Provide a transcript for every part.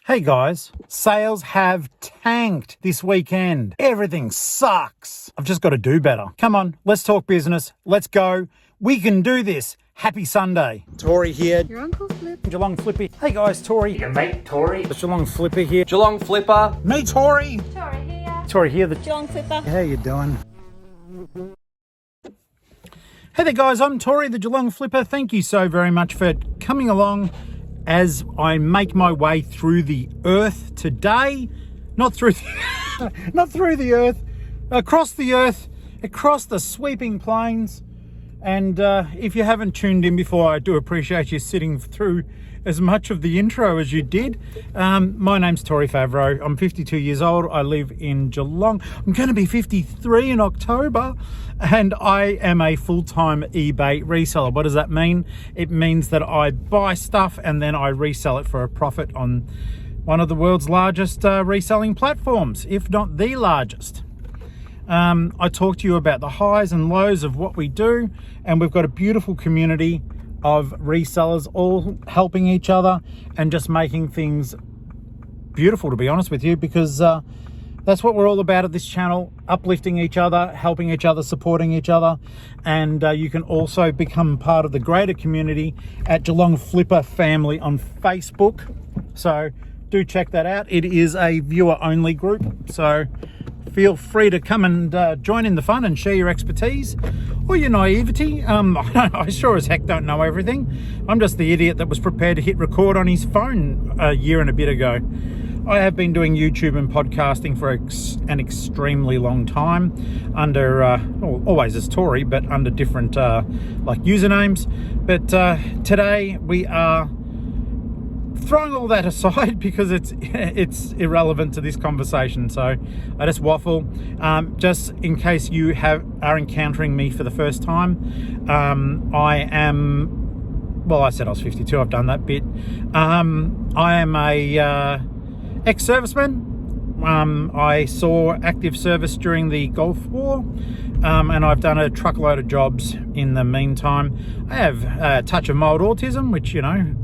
Hey guys, sales have tanked this weekend. Everything sucks. I've just got to do better. Come on, let's talk business. Let's go. We can do this. Happy Sunday. Tori here. Your Uncle Flip. Geelong-Flipper. Hey guys, Tori. Your mate Tori. It's Geelong-Flipper here. Geelong-Flipper. Me, Tori. Tori here. Tori here. Geelong-Flipper. How you doing? Hey there guys, I'm Tori, the Geelong-Flipper. Thank you so very much for coming along as I make my way through the earth today. Not through the earth, across the sweeping plains. And if you haven't tuned in before, I do appreciate you sitting through as much of the intro as you did. My name's Tori Favreau. I'm 52 years old. I live in Geelong. I'm going to be 53 in October. And I am a full-time eBay reseller. What does that mean? It means that I buy stuff and then I resell it for a profit on one of the world's largest reselling platforms, if not the largest. I talk to you about the highs and lows of what we do, and we've got a beautiful community of resellers all helping each other and just making things beautiful, to be honest with you, because that's what we're all about at this channel: uplifting each other, helping each other, supporting each other. And you can also become part of the greater community at Geelong-Flipper family on Facebook. So do check that out. It is a viewer only group, so feel free to come and join in the fun and share your expertise or your naivety. I sure as heck don't know everything. I'm just the idiot that was prepared to hit record on his phone a year and a bit ago. I have been doing YouTube and podcasting for an extremely long time under, always as Tori, but under different like usernames. But today we are throwing all that aside because it's irrelevant to this conversation. So I just waffle. Just in case you are encountering me for the first time, I am, well, I said I was 52. I've done that bit. I am a ex-serviceman. I saw active service during the Gulf War, and I've done a truckload of jobs in the meantime. I have a touch of mild autism, which, you know,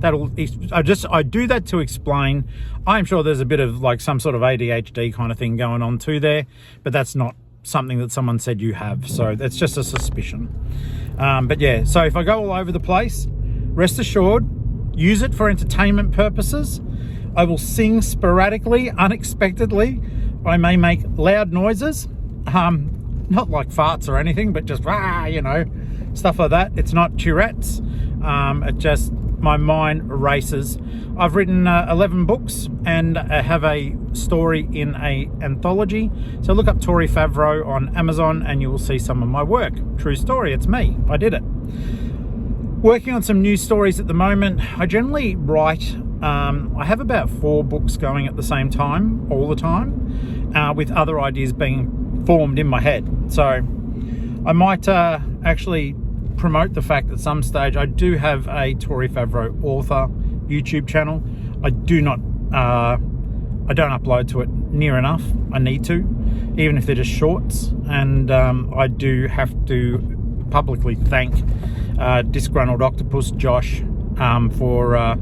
I do that to explain. I'm sure there's a bit of like some sort of ADHD kind of thing going on too there, but that's not something that someone said you have. So that's just a suspicion. But yeah, so if I go all over the place, rest assured, use it for entertainment purposes. I will sing sporadically, unexpectedly. I may make loud noises, not like farts or anything, but just, you know, stuff like that. It's not Tourette's. It just, my mind races. I've written 11 books and I have a story in a anthology. So look up Tori Favreau on Amazon and you will see some of my work. True story, it's me. I did it. Working on some news stories at the moment. I generally write, I have about 4 books going at the same time, all the time, with other ideas being formed in my head. So I might actually promote the fact at some stage I do have a Tori Favreau author YouTube channel. I don't upload to it near enough. I need to, even if they're just shorts. And I do have to publicly thank Disgruntled Octopus Josh for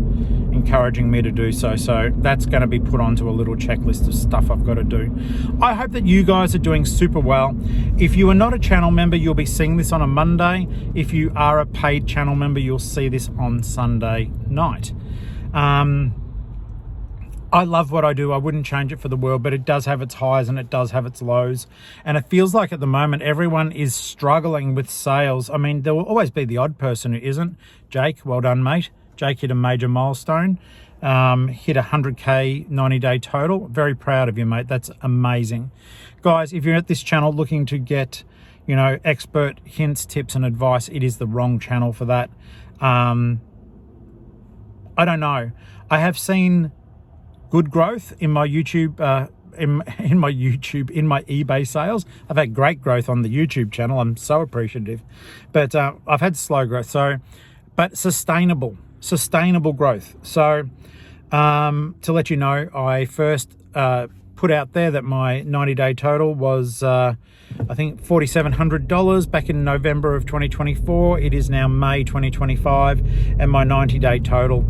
encouraging me to do so. So that's going to be put onto a little checklist of stuff I've got to do. I hope that you guys are doing super well. If you are not a channel member, you'll be seeing this on a Monday. If you are a paid channel member, you'll see this on Sunday night. I love what I do. I wouldn't change it for the world, but it does have its highs and it does have its lows. And it feels like at the moment, everyone is struggling with sales. I mean, there will always be the odd person who isn't. Jake, well done, mate. Jake hit a major milestone, hit 100K 90-day total. Very proud of you, mate. That's amazing. Guys, if you're at this channel looking to get, you know, expert hints, tips and advice, it is the wrong channel for that. I don't know. I have seen good growth in my YouTube, in my eBay sales. I've had great growth on the YouTube channel. I'm so appreciative, but I've had slow growth. So, but sustainable growth. So, to let you know, I first put out there that my 90-day total was, I think, $4,700 back in November of 2024. It is now May 2025, and my 90-day total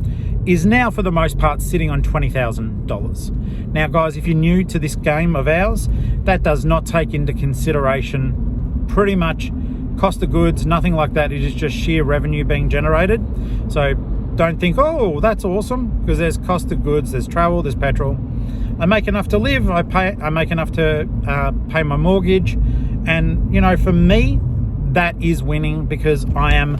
is now, for the most part, sitting on $20,000. Now, guys, if you're new to this game of ours, that does not take into consideration pretty much cost of goods, nothing like that. It is just sheer revenue being generated. So don't think, oh, that's awesome, because there's cost of goods, there's travel, there's petrol. I make enough to live. I make enough to pay my mortgage, and you know, for me, that is winning, because I am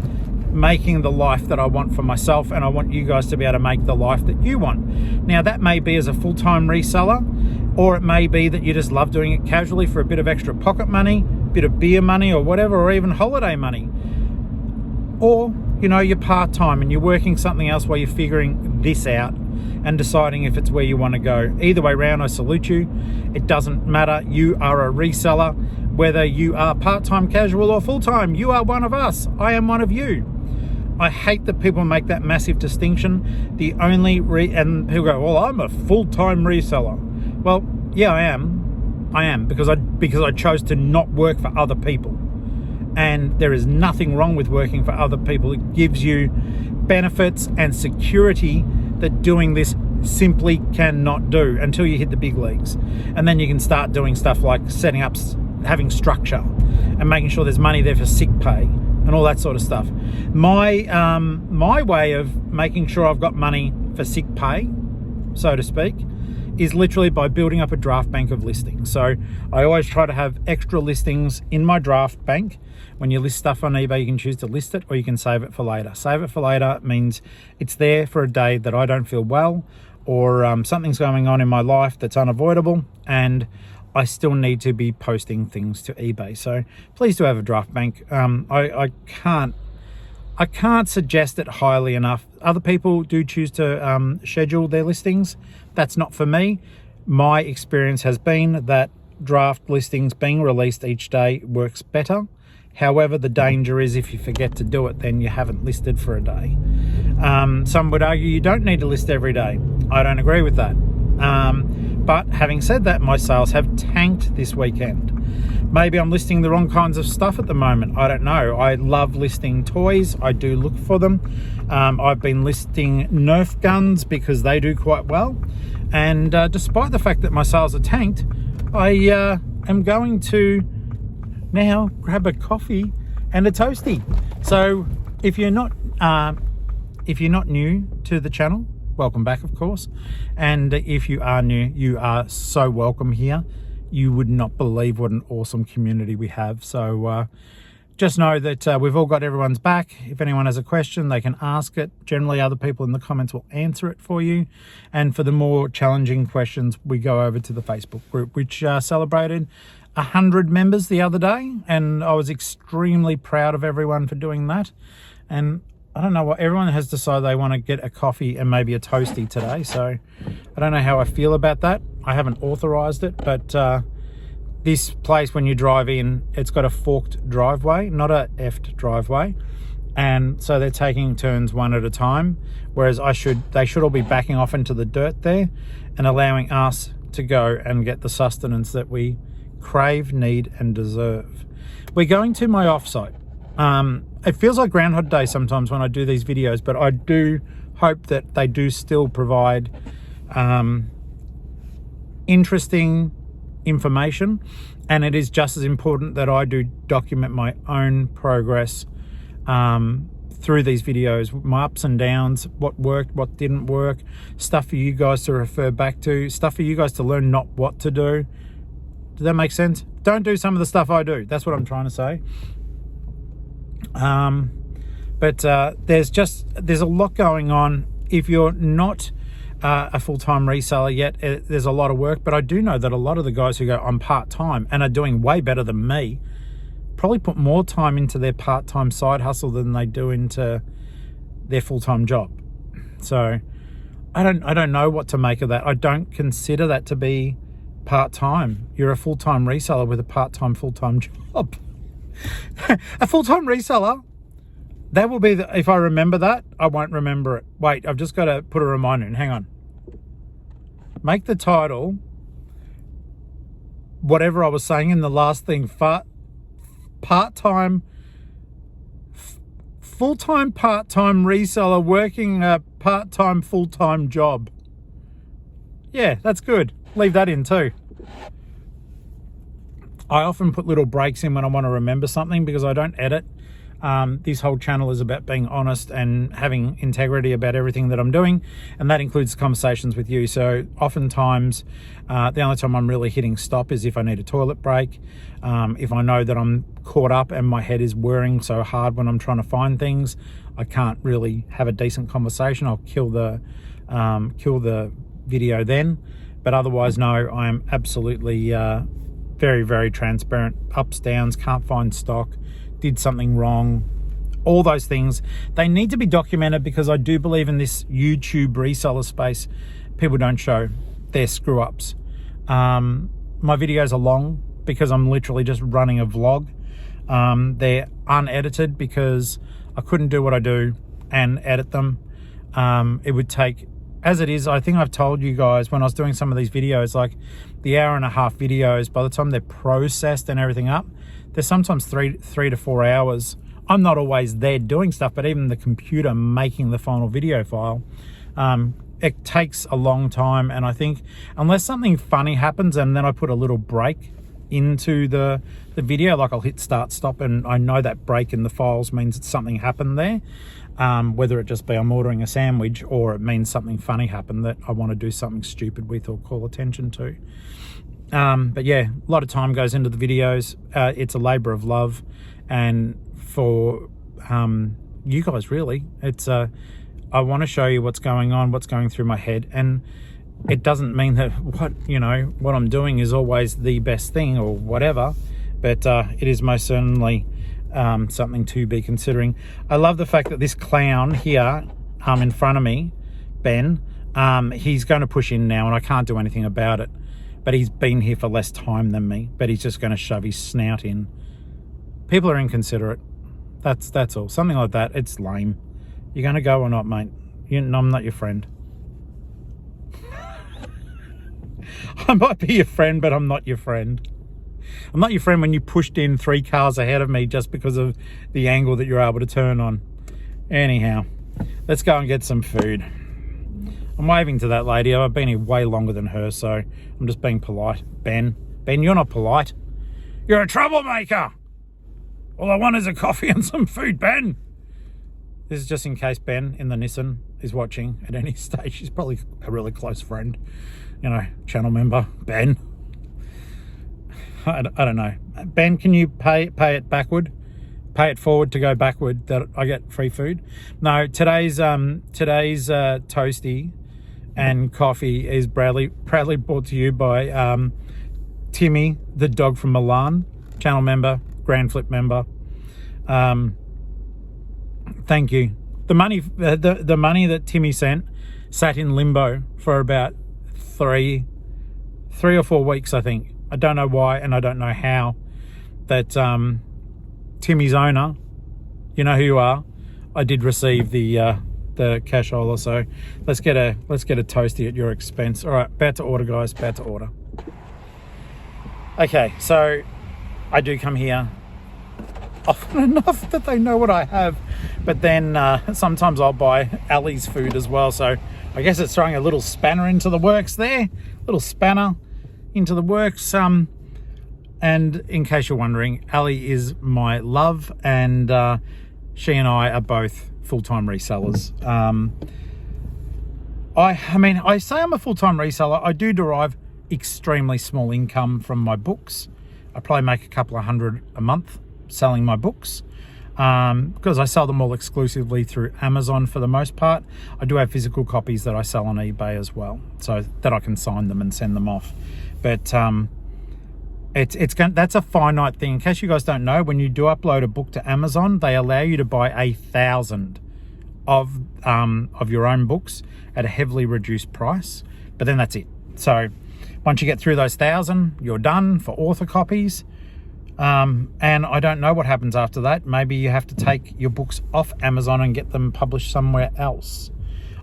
making the life that I want for myself, and I want you guys to be able to make the life that you want. Now, that may be as a full-time reseller, or it may be that you just love doing it casually for a bit of extra pocket money, bit of beer money or whatever, or even holiday money. Or, you know, you're part-time and you're working something else while you're figuring this out and deciding if it's where you want to go. Either way around, I salute you. It doesn't matter. You are a reseller. Whether you are part-time, casual, or full-time, you are one of us. I am one of you. I hate that people make that massive distinction. The only and people go, well, I'm a full-time reseller. Well, yeah, I am, because I chose to not work for other people. And there is nothing wrong with working for other people. It gives you benefits and security that doing this simply cannot do until you hit the big leagues. And then you can start doing stuff like setting up, having structure, and making sure there's money there for sick pay and all that sort of stuff. My way of making sure I've got money for sick pay, so to speak, is literally by building up a draft bank of listings. So I always try to have extra listings in my draft bank. When you list stuff on eBay, you can choose to list it, or you can save it for later. Save it for later means it's there for a day that I don't feel well, or something's going on in my life that's unavoidable, and I still need to be posting things to eBay. So please do have a draft bank. I can't suggest it highly enough. Other people do choose to schedule their listings. That's not for me. My experience has been that draft listings being released each day works better. However, the danger is if you forget to do it, then you haven't listed for a day. Some would argue you don't need to list every day. I don't agree with that. But having said that, my sales have tanked this weekend. Maybe I'm listing the wrong kinds of stuff at the moment. I don't know. I love listing toys. I do look for them. I've been listing Nerf guns because they do quite well. And despite the fact that my sales are tanked, I am going to now grab a coffee and a toasty. So if you're not new to the channel, welcome back, of course. And if you are new, you are so welcome here. You would not believe what an awesome community we have. So just know that we've all got everyone's back. If anyone has a question, they can ask it. Generally, other people in the comments will answer it for you. And for the more challenging questions, we go over to the Facebook group, which celebrated 100 members the other day. And I was extremely proud of everyone for doing that. And I don't know what, everyone has decided they want to get a coffee and maybe a toasty today. So I don't know how I feel about that. I haven't authorized it, but this place, when you drive in, it's got a forked driveway, not a effed driveway. And so they're taking turns one at a time, whereas they should all be backing off into the dirt there and allowing us to go and get the sustenance that we crave, need, and deserve. We're going to my offsite. It feels like Groundhog Day sometimes when I do these videos, but I do hope that they do still provide interesting information, and it is just as important that I do document my own progress through these videos, my ups and downs, what worked, what didn't work, stuff for you guys to refer back to, stuff for you guys to learn not what to do. Does that make sense? Don't do some of the stuff I do. That's what I'm trying to say. But there's a lot going on. If you're not a full-time reseller yet, there's a lot of work, but I do know that a lot of the guys who go on part-time and are doing way better than me probably put more time into their part-time side hustle than they do into their full-time job. So I don't know what to make of that. I don't consider that to be part-time. You're a full-time reseller with a part-time full-time job. A full-time reseller, that will be if I remember that, I won't remember it. Wait, I've just got to put a reminder in. Hang on. Make the title whatever I was saying in the last thing, part-time, full-time, part-time reseller working a part-time, full-time job. Yeah, that's good. Leave that in too. I often put little breaks in when I want to remember something because I don't edit. This whole channel is about being honest and having integrity about everything that I'm doing, and that includes conversations with you. So oftentimes the only time I'm really hitting stop is if I need a toilet break, if I know that I'm caught up and my head is whirring so hard when I'm trying to find things, I can't really have a decent conversation. I'll kill the video then. But otherwise, no, I am absolutely very, very transparent. Ups, downs, can't find stock, did something wrong, all those things. They need to be documented because I do believe in this YouTube reseller space. People don't show their screw ups. My videos are long because I'm literally just running a vlog. They're unedited because I couldn't do what I do and edit them. It would take, as it is, I think I've told you guys when I was doing some of these videos, like the 1.5 hour videos, by the time they're processed and everything up, they're sometimes 3 to 4 hours. I'm not always there doing stuff, but even the computer making the final video file, it takes a long time. And I think unless something funny happens and then I put a little break into the video, like I'll hit start, stop, and I know that break in the files means that something happened there. Whether it just be I'm ordering a sandwich or it means something funny happened that I want to do something stupid with or call attention to. But yeah, a lot of time goes into the videos. It's a labor of love, and for you guys, really, it's I want to show you what's going on, what's going through my head, and it doesn't mean that what I'm doing is always the best thing or whatever, but it is most certainly something to be considering. I love the fact that this clown here in front of me, Ben, he's going to push in now and I can't do anything about it, but he's been here for less time than me, but he's just going to shove his snout in. People are inconsiderate. That's all. Something like that, it's lame. You going to go or not, mate? I'm not your friend. I might be your friend, but I'm not your friend. I'm not your friend when you pushed in 3 cars ahead of me just because of the angle that you're able to turn on. Anyhow, let's go and get some food. I'm waving to that lady. I've been here way longer than her, so I'm just being polite. Ben, you're not polite. You're a troublemaker. All I want is a coffee and some food, Ben. This is just in case Ben in the Nissan is watching at any stage. She's probably a really close friend, channel member, Ben. I don't know. Ben, can you pay it backward? Pay it forward to go backward that I get free food? No, today's toasty and coffee is proudly brought to you by Timmy, the dog from Milan, channel member, Grand Flip member. Thank you. The money that Timmy sat in limbo for about three or 4 weeks, I think. I don't know why and I don't know how. That Timmy's owner, you know who you are, I did receive the cashola, so let's get a toasty at your expense. All right, about to order, guys, about to order. Okay, so I do come here often enough that they know what I have, but then sometimes I'll buy Ali's food as well, so I guess it's throwing a little spanner into the works there, little spanner into the works. And in case you're wondering, Ali is my love, and she and I are both full-time resellers. I say I'm a full-time reseller. I do derive extremely small income from my books. I probably make a couple of $100 a month selling my books, because I sell them all exclusively through Amazon for the most part. I do have physical copies that I sell on eBay as well, so that I can sign them and send them off. But that's a finite thing. In case you guys don't know, when you do upload a book to Amazon, they allow you to buy 1,000 of your own books at a heavily reduced price, but then that's it. So once you get through those 1,000, you're done for author copies. And I don't know what happens after that. Maybe you have to take your books off Amazon and get them published somewhere else.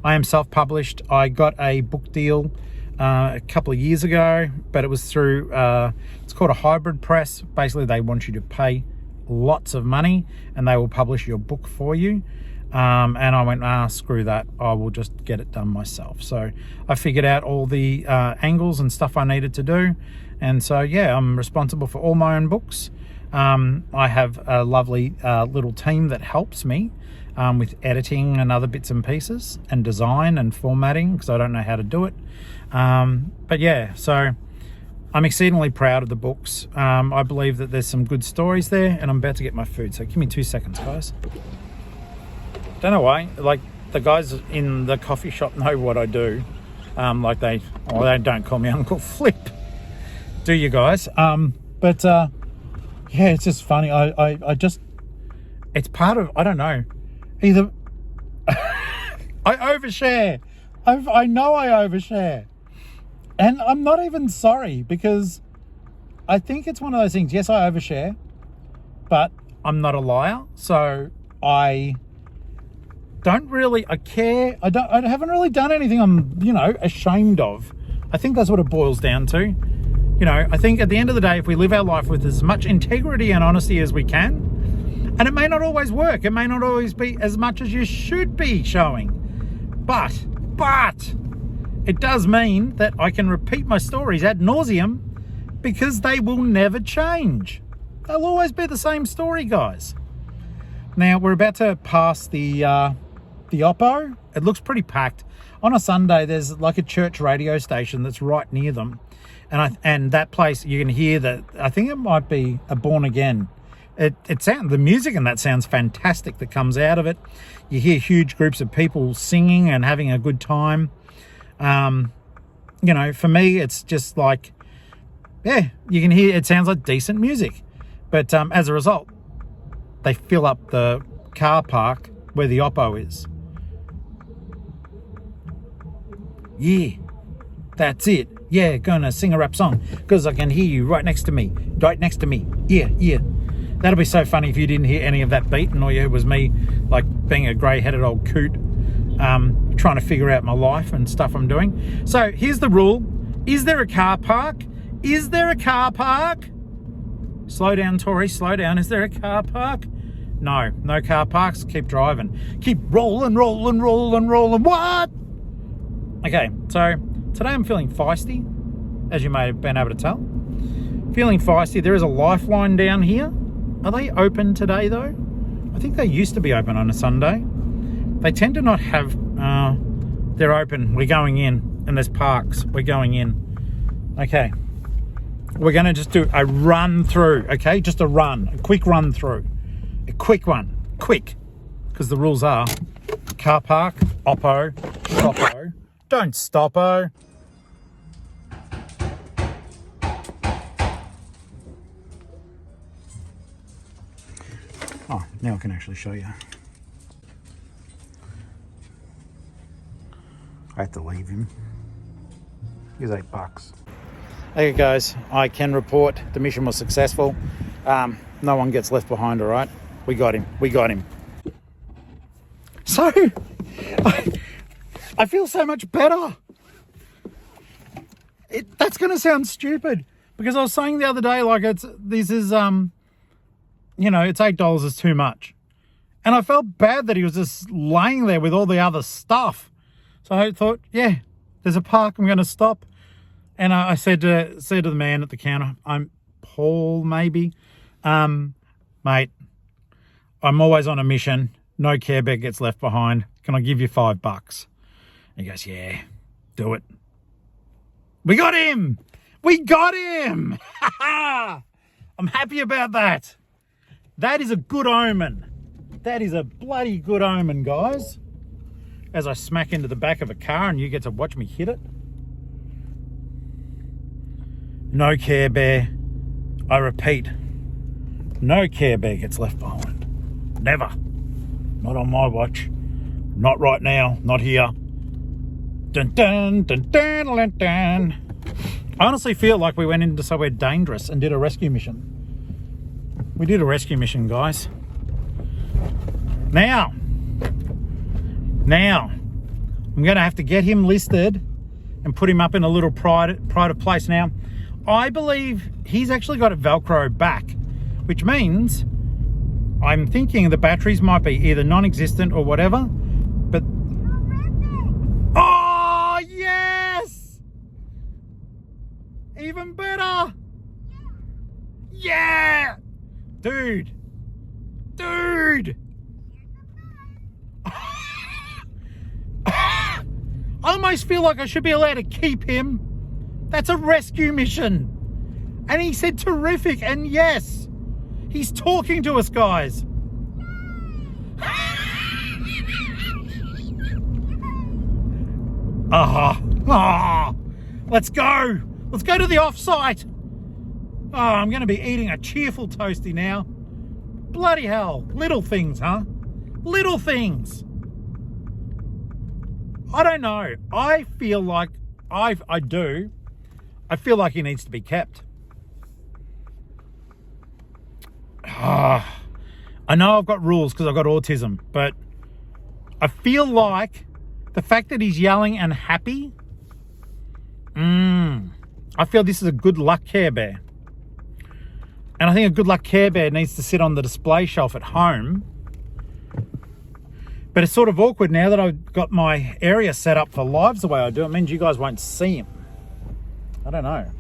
I am self-published. I got a book deal a couple of years ago, but it was through, it's called a hybrid press. Basically, they want you to pay lots of money and they will publish your book for you. And I went, screw that, I will just get it done myself. So I figured out all the angles and stuff I needed to do. And so, yeah, I'm responsible for all my own books. I have a lovely little team that helps me with editing and other bits and pieces and design and formatting, because I don't know how to do it. But yeah, so I'm exceedingly proud of the books. I believe that there's some good stories there, and I'm about to get my food. So give me 2 seconds, guys. Don't know why, like the guys in the coffee shop know what I do. Like they don't call me Uncle Flip, do you guys? Yeah, it's just funny. I just, it's part of, I don't know, either I overshare. I know I overshare. And I'm not even sorry, because I think it's one of those things. Yes, I overshare, but I'm not a liar. So I don't really, I haven't really done anything I'm, ashamed of. I think that's what it boils down to. I think at the end of the day, if we live our life with as much integrity and honesty as we can, and it may not always work, it may not always be as much as you should be showing, but it does mean that I can repeat my stories ad nauseum, because they will never change. They'll always be the same story, guys. Now, we're about to pass the Oppo. It looks pretty packed. On a Sunday, there's like a church radio station that's right near them. And that place, you can hear that, I think it might be a Born Again. The music in that sounds fantastic that comes out of it. You hear huge groups of people singing and having a good time. For me, it's just like, yeah, you can hear, it sounds like decent music. But as a result, they fill up the car park where the Oppo is. Yeah, that's it. Yeah, gonna sing a rap song because I can hear you right next to me. Yeah. That'll be so funny if you didn't hear any of that beat and all you heard was me, like, being a grey-headed old coot, trying to figure out my life and stuff I'm doing. So here's the rule. Is there a car park? Is there a car park? Slow down, Tori, slow down. Is there a car park? No car parks. Keep driving. Keep rolling. What? Okay, so today I'm feeling feisty, as you may have been able to tell. Feeling feisty. There is a Lifeline down here. Are they open today, though? I think they used to be open on a Sunday. They tend to not have... they're open. We're going in. And there's parks. We're going in. Okay. We're going to just do a run through, okay? Just a run. A quick run through. A quick one. Quick. Because the rules are car park, Oppo, Stoppo. Don't stoppo. Oh, now I can actually show you. I have to leave him. Here's $8. Okay, guys, I can report the mission was successful. No one gets left behind, all right? We got him. So, I feel so much better. That's going to sound stupid, because I was saying the other day, like, it's $8 is too much. And I felt bad that he was just laying there with all the other stuff. So I thought, yeah, there's a park, I'm going to stop. And I said to the man at the counter, I'm Paul, maybe. Mate, I'm always on a mission. No Care Bear gets left behind. Can I give you $5? He goes, yeah, do it. We got him. I'm happy about that. That is a good omen. That is a bloody good omen, guys. As I smack into the back of a car and you get to watch me hit it. No Care Bear. I repeat, no Care Bear gets left behind. Never. Not on my watch. Not right now. Not here. Dun, dun, dun, dun, dun, dun. I honestly feel like we went into somewhere dangerous and did a rescue mission. We did a rescue mission, guys. Now, I'm going to have to get him listed and put him up in a little pride place. Now, I believe he's actually got a Velcro back, which means I'm thinking the batteries might be either non-existent or whatever, but... Oh, yes! Even better! Yeah! Dude! I almost feel like I should be allowed to keep him. That's a rescue mission. And he said terrific, and yes, he's talking to us, guys. Let's go. Let's go to the off-site. Oh, I'm going to be eating a cheerful toasty now. Bloody hell. Little things, huh? Little things. I don't know. I feel like I feel like he needs to be kept. I know I've got rules because I've got autism, but I feel like the fact that he's yelling and happy, I feel this is a good luck Care Bear. And I think a good luck Care Bear needs to sit on the display shelf at home. But it's sort of awkward now that I've got my area set up for lives the way I do. It means you guys won't see him. I don't know.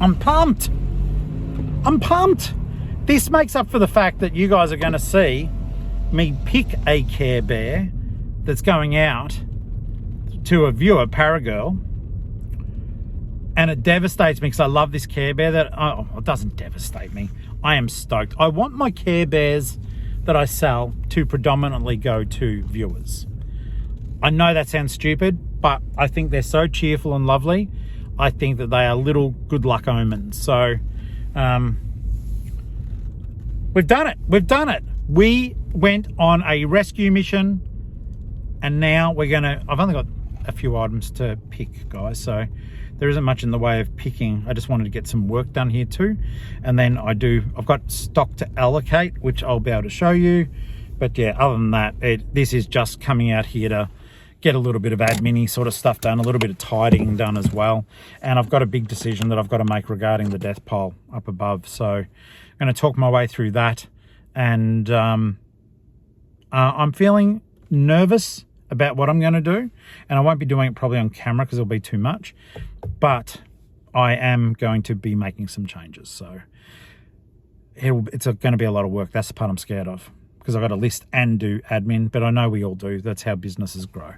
I'm pumped. I'm pumped. This makes up for the fact that you guys are going to see me pick a Care Bear that's going out to a viewer, Paragirl. And it devastates me because I love this Care Bear. It doesn't devastate me. I am stoked. I want my Care Bears that I sell to predominantly go to viewers. I know that sounds stupid, but I think they're so cheerful and lovely. I think that they are little good luck omens. So we've done it. We've done it. We went on a rescue mission, and now we're gonna... I've only got a few items to pick, guys, so there isn't much in the way of picking. I just wanted to get some work done here too. And then I've got stock to allocate, which I'll be able to show you. But yeah, other than that, this is just coming out here to get a little bit of admin-y sort of stuff done, a little bit of tidying done as well. And I've got a big decision that I've got to make regarding the death pile up above. So I'm going to talk my way through that. And I'm feeling nervous about what I'm going to do. And I won't be doing it probably on camera because it'll be too much. But I am going to be making some changes. So it's going to be a lot of work. That's the part I'm scared of, because I've got to list and do admin, but I know we all do. That's how businesses grow.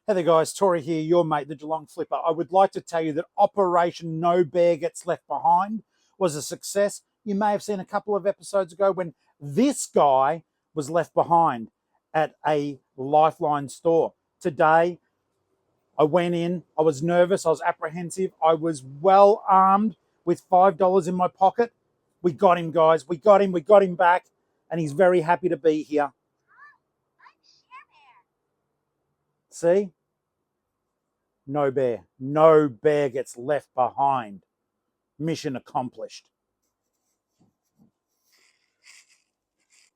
Hey there guys, Tori here, your mate, the Geelong-Flipper. I would like to tell you that Operation No Bear Gets Left Behind was a success. You may have seen a couple of episodes ago when this guy was left behind at a Lifeline store. Today, I went in, I was nervous, I was apprehensive, I was well armed with $5 in my pocket. We got him, guys, we got him back. And he's very happy to be here. See? No bear gets left behind. Mission accomplished.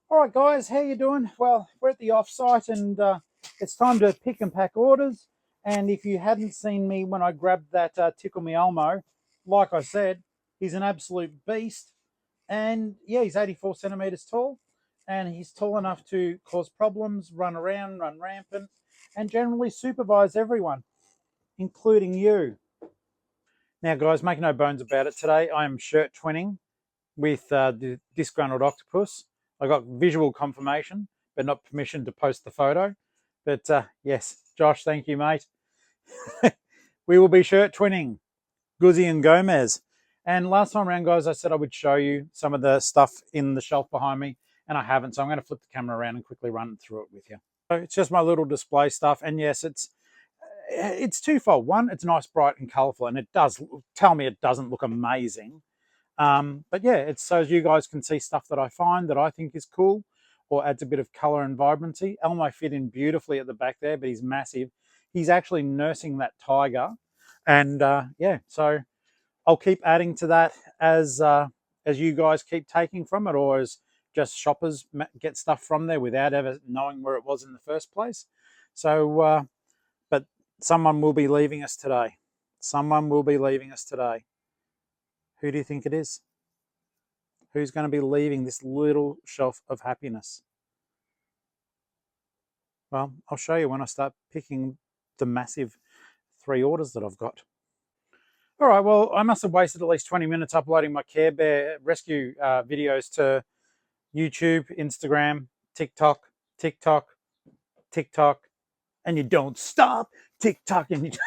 All right, guys, how you doing? Well, we're at the off-site, and it's time to pick and pack orders. And if you hadn't seen me when I grabbed that Tickle Me Elmo, like I said, he's an absolute beast. And yeah, he's 84 centimeters tall. And he's tall enough to cause problems, run around, run rampant, and generally supervise everyone, including you. Now, guys, make no bones about it. Today, I am shirt twinning with the disgruntled octopus. I got visual confirmation, but not permission to post the photo. But yes, Josh, thank you, mate. We will be shirt twinning Guzzi and Gomez. And last time around, guys, I said I would show you some of the stuff in the shelf behind me. And I haven't, so I'm going to flip the camera around and quickly run through it with you. So it's just my little display stuff, and yes, it's twofold. One, it's nice, bright, and colourful, and it does tell me it doesn't look amazing. But yeah, it's so you guys can see stuff that I find that I think is cool or adds a bit of colour and vibrancy. Elmo fit in beautifully at the back there, but he's massive. He's actually nursing that tiger, and yeah, so I'll keep adding to that as as you guys keep taking from it, or as just shoppers get stuff from there without ever knowing where it was in the first place. So, but someone will be leaving us today. Someone will be leaving us today. Who do you think it is? Who's going to be leaving this little shelf of happiness? Well, I'll show you when I start picking the massive 3 orders that I've got. All right, well, I must have wasted at least 20 minutes uploading my Care Bear rescue videos to YouTube, Instagram, TikTok, and you don't stop TikToking,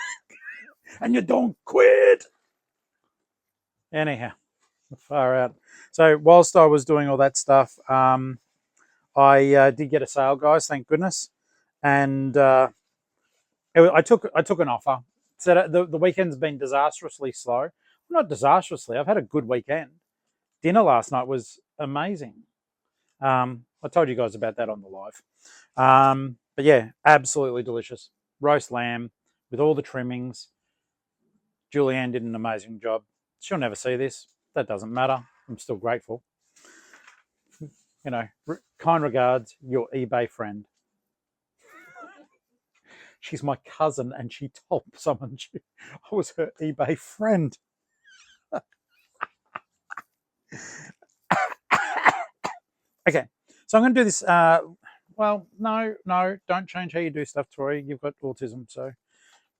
and you don't quit. Anyhow, far out. So whilst I was doing all that stuff, I did get a sale, guys, thank goodness. And I took an offer. So the weekend's been disastrously slow. Not disastrously. I've had a good weekend. Dinner last night was amazing. I told you guys about that on the live. But yeah, absolutely delicious. Roast lamb with all the trimmings. Julianne did an amazing job. She'll never see this. That doesn't matter. I'm still grateful. You know, kind regards, your eBay friend. She's my cousin, and she told someone I was her eBay friend. Okay, so I'm going to do this. Well, no, don't change how you do stuff, Tori. You've got autism, so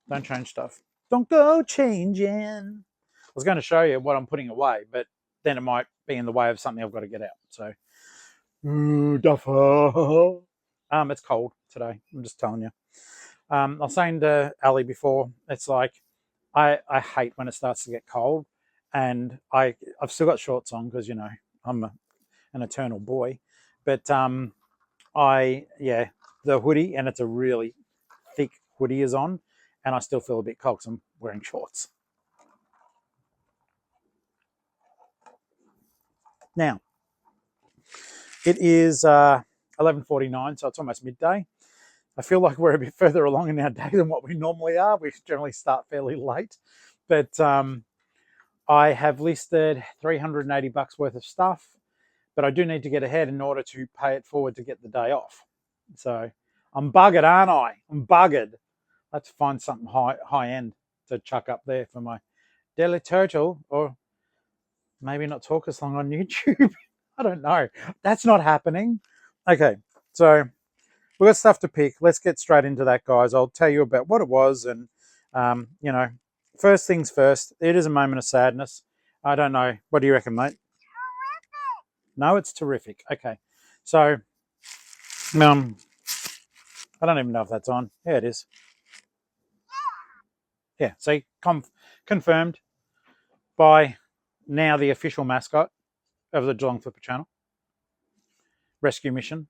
don't change stuff. Don't go changing. I was going to show you what I'm putting away, but then it might be in the way of something I've got to get out. So, duffer. It's cold today. I'm just telling you. I was saying to Ali before, it's like I hate when it starts to get cold, and I've still got shorts on because, you know, I'm an eternal boy. But the hoodie, and it's a really thick hoodie, is on, and I still feel a bit cold because I'm wearing shorts. Now, it is 11:49, so it's almost midday. I feel like we're a bit further along in our day than what we normally are. We generally start fairly late. But I have listed $380 worth of stuff, but I do need to get ahead in order to pay it forward to get the day off. So I'm buggered, aren't I? I'm buggered. Let's find something high end to chuck up there for my Daily Turtle, or maybe not talk as long on YouTube. I don't know. That's not happening. Okay, so we've got stuff to pick. Let's get straight into that, guys. I'll tell you about what it was. And, you know, first things first, it is a moment of sadness. I don't know. What do you reckon, mate? No, it's terrific. Okay. So, I don't even know if that's on. Yeah, it is. Yeah, see, confirmed by now the official mascot of the Geelong-Flipper channel. Rescue mission.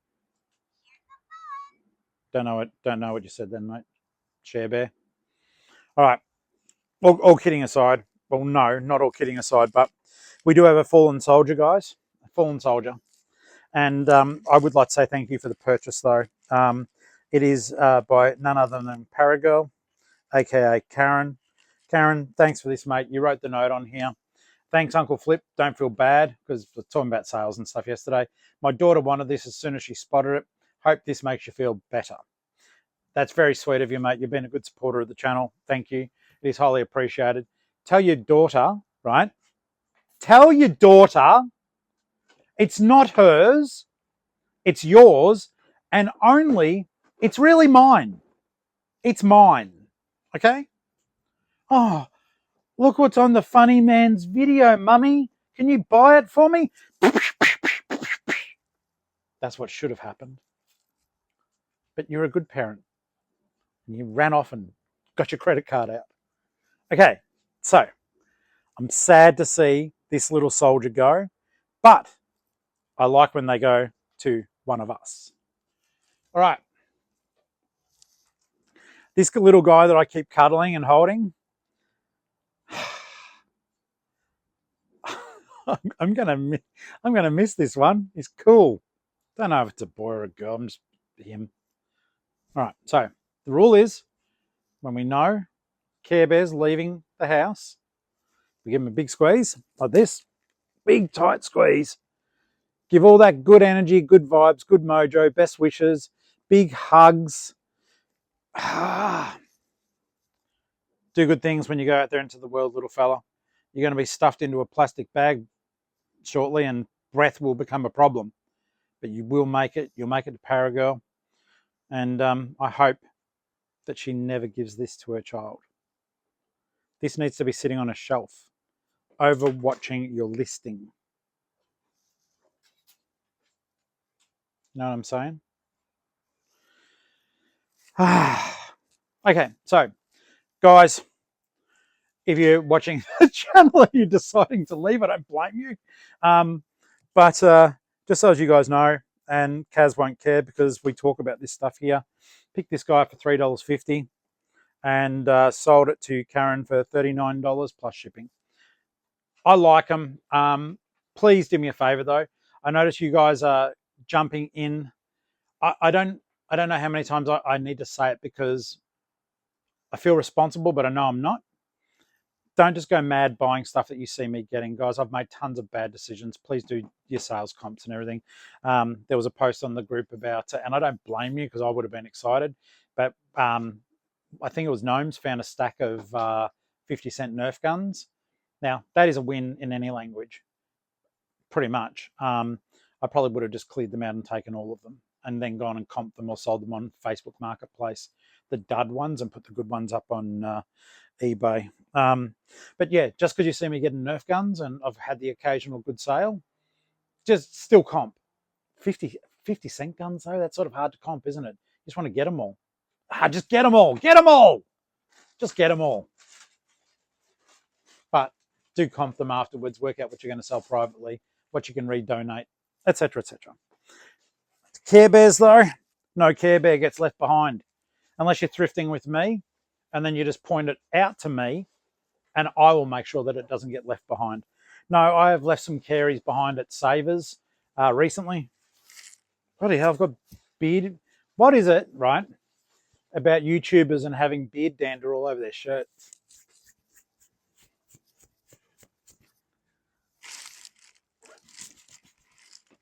Don't know what you said then, mate. Share Bear. All right. All kidding aside. Well, no, not all kidding aside, but we do have a fallen soldier, guys. A fallen soldier. And I would like to say thank you for the purchase, though. It is by none other than Paragirl, a.k.a. Karen. Karen, thanks for this, mate. You wrote the note on here. Thanks, Uncle Flip. Don't feel bad, because we're talking about sales and stuff yesterday. My daughter wanted this as soon as she spotted it. Hope this makes you feel better. That's very sweet of you, mate. You've been a good supporter of the channel. Thank you. It is highly appreciated. Tell your daughter, right? Tell your daughter it's not hers, it's yours, and only it's really mine. It's mine. Okay? Oh, look what's on the funny man's video, mummy. Can you buy it for me? That's what should have happened. But you're a good parent. And you ran off and got your credit card out. Okay, so I'm sad to see this little soldier go, but I like when they go to one of us. All right. This little guy that I keep cuddling and holding, I'm gonna miss this one. He's cool. Don't know if it's a boy or a girl. I'm just him. All right. So the rule is, when we know Care Bear's leaving the house, we give him a big squeeze like this. big tight squeeze. Give all that good energy, good vibes, good mojo, best wishes, big hugs. Do good things when you go out there into the world, little fella. You're going to be stuffed into a plastic bag shortly and breath will become a problem. But you will make it. You'll make it to Paragirl. And I hope that she never gives this to her child. This needs to be sitting on a shelf, over watching your listing. You know what I'm saying? Okay, so guys, if you're watching the channel and you're deciding to leave, I don't blame you. But just so as you guys know, and Kaz won't care because we talk about this stuff here, picked this guy for $3.50 and sold it to Karen for $39 plus shipping. I like them. Please do me a favor though. I notice you guys are jumping in. I don't know how many times I need to say it because I feel responsible, but I know I'm not. Don't just go mad buying stuff that you see me getting, guys. I've made tons of bad decisions. Please do your sales comps and everything. There was a post on the group about, and I don't blame you because I would have been excited, but I think it was Gnomes found a stack of 50-cent Nerf guns. Now, that is a win in any language, pretty much. I probably would have just cleared them out and taken all of them and then gone and comped them or sold them on Facebook Marketplace, the dud ones, and put the good ones up on eBay. But yeah, just because you see me getting Nerf guns and I've had the occasional good sale, just still comp. 50-cent guns though, that's sort of hard to comp, isn't it? You just want to get them all. Just get them all. Get them all. Just get them all. But do comp them afterwards, work out what you're going to sell privately, what you can redonate, etc., etc. Care Bears though, no Care Bear gets left behind unless you're thrifting with me, and then you just point it out to me and I will make sure that it doesn't get left behind. No, I have left some Caries behind at Savers recently. Bloody hell, I've got beard. What is it, right, about YouTubers and having beard dander all over their shirts?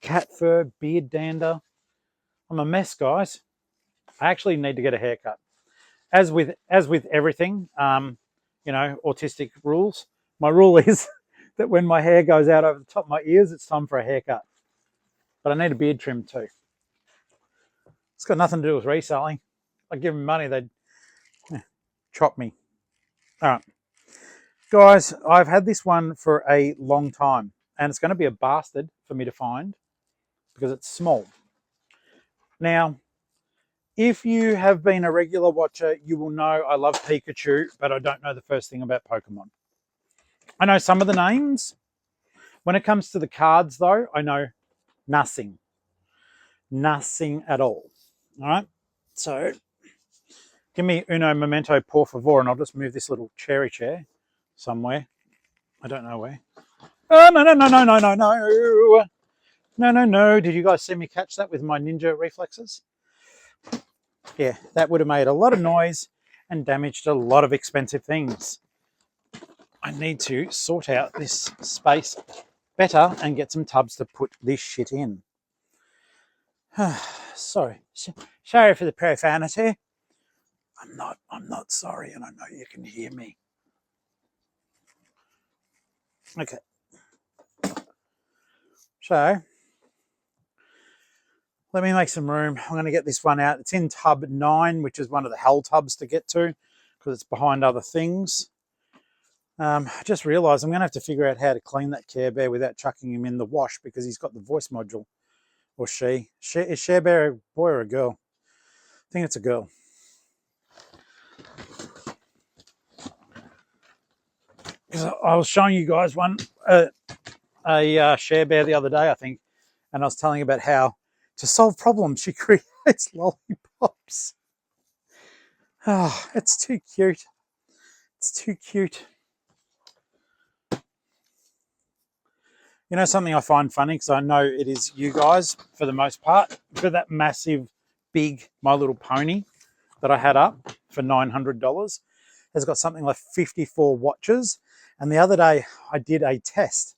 Cat fur, beard dander. I'm a mess, guys. I actually need to get a haircut. As with everything, you know, autistic rules. My rule is that when my hair goes out over the top of my ears, it's time for a haircut. But I need a beard trim too. It's got nothing to do with reselling. I give them money, they'd chop me. All right. Guys, I've had this one for a long time, and it's going to be a bastard for me to find because it's small. Now, if you have been a regular watcher, you will know I love Pikachu, but I don't know the first thing about Pokemon. I know some of the names. When it comes to the cards, though, I know nothing. Nothing at all. All right? So, give me uno momento, por favor, and I'll just move this little cherry chair somewhere. I don't know where. Oh, no, no, no, no, no, no, no. No, no, no. Did you guys see me catch that with my ninja reflexes? Yeah, that would have made a lot of noise and damaged a lot of expensive things. I need to sort out this space better and get some tubs to put this shit in. Sorry. Sorry for the profanity. I'm not sorry, and I know you can hear me. Okay. So, let me make some room. I'm going to get this one out. It's in tub 9, which is one of the hell tubs to get to because it's behind other things. I just realised I'm going to have to figure out how to clean that Care Bear without chucking him in the wash because he's got the voice module. Or she. Is Share Bear a boy or a girl? I think it's a girl. Because I was showing you guys one, a Share Bear the other day, I think, and I was telling about how to solve problems she creates lollipops. Oh, it's too cute. It's too cute. You know something I find funny, because I know it is you guys for the most part, for that massive, big My Little Pony that I had up for $900 has got something like 54 watches. And the other day I did a test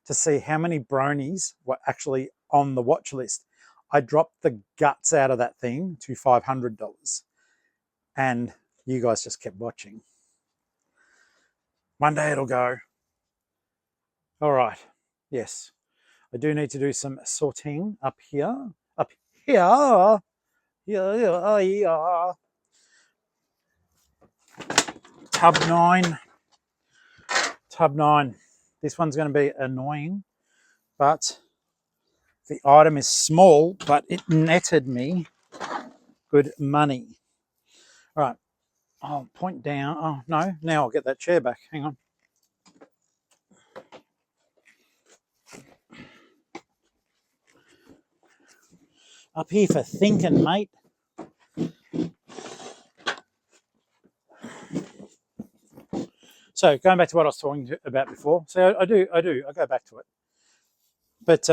to see how many bronies were actually on the watch list. I dropped the guts out of that thing to $500. And you guys just kept watching. One day it'll go. All right. Yes. I do need to do some sorting up here. Up here. Yeah. Tub 9. Tub 9. This one's going to be annoying, but the item is small, but it netted me good money. All right. I'll point down. Oh, no. Now I'll get that chair back. Hang on. Up here for thinking, mate. So going back to what I was talking about before. So I go back to it. But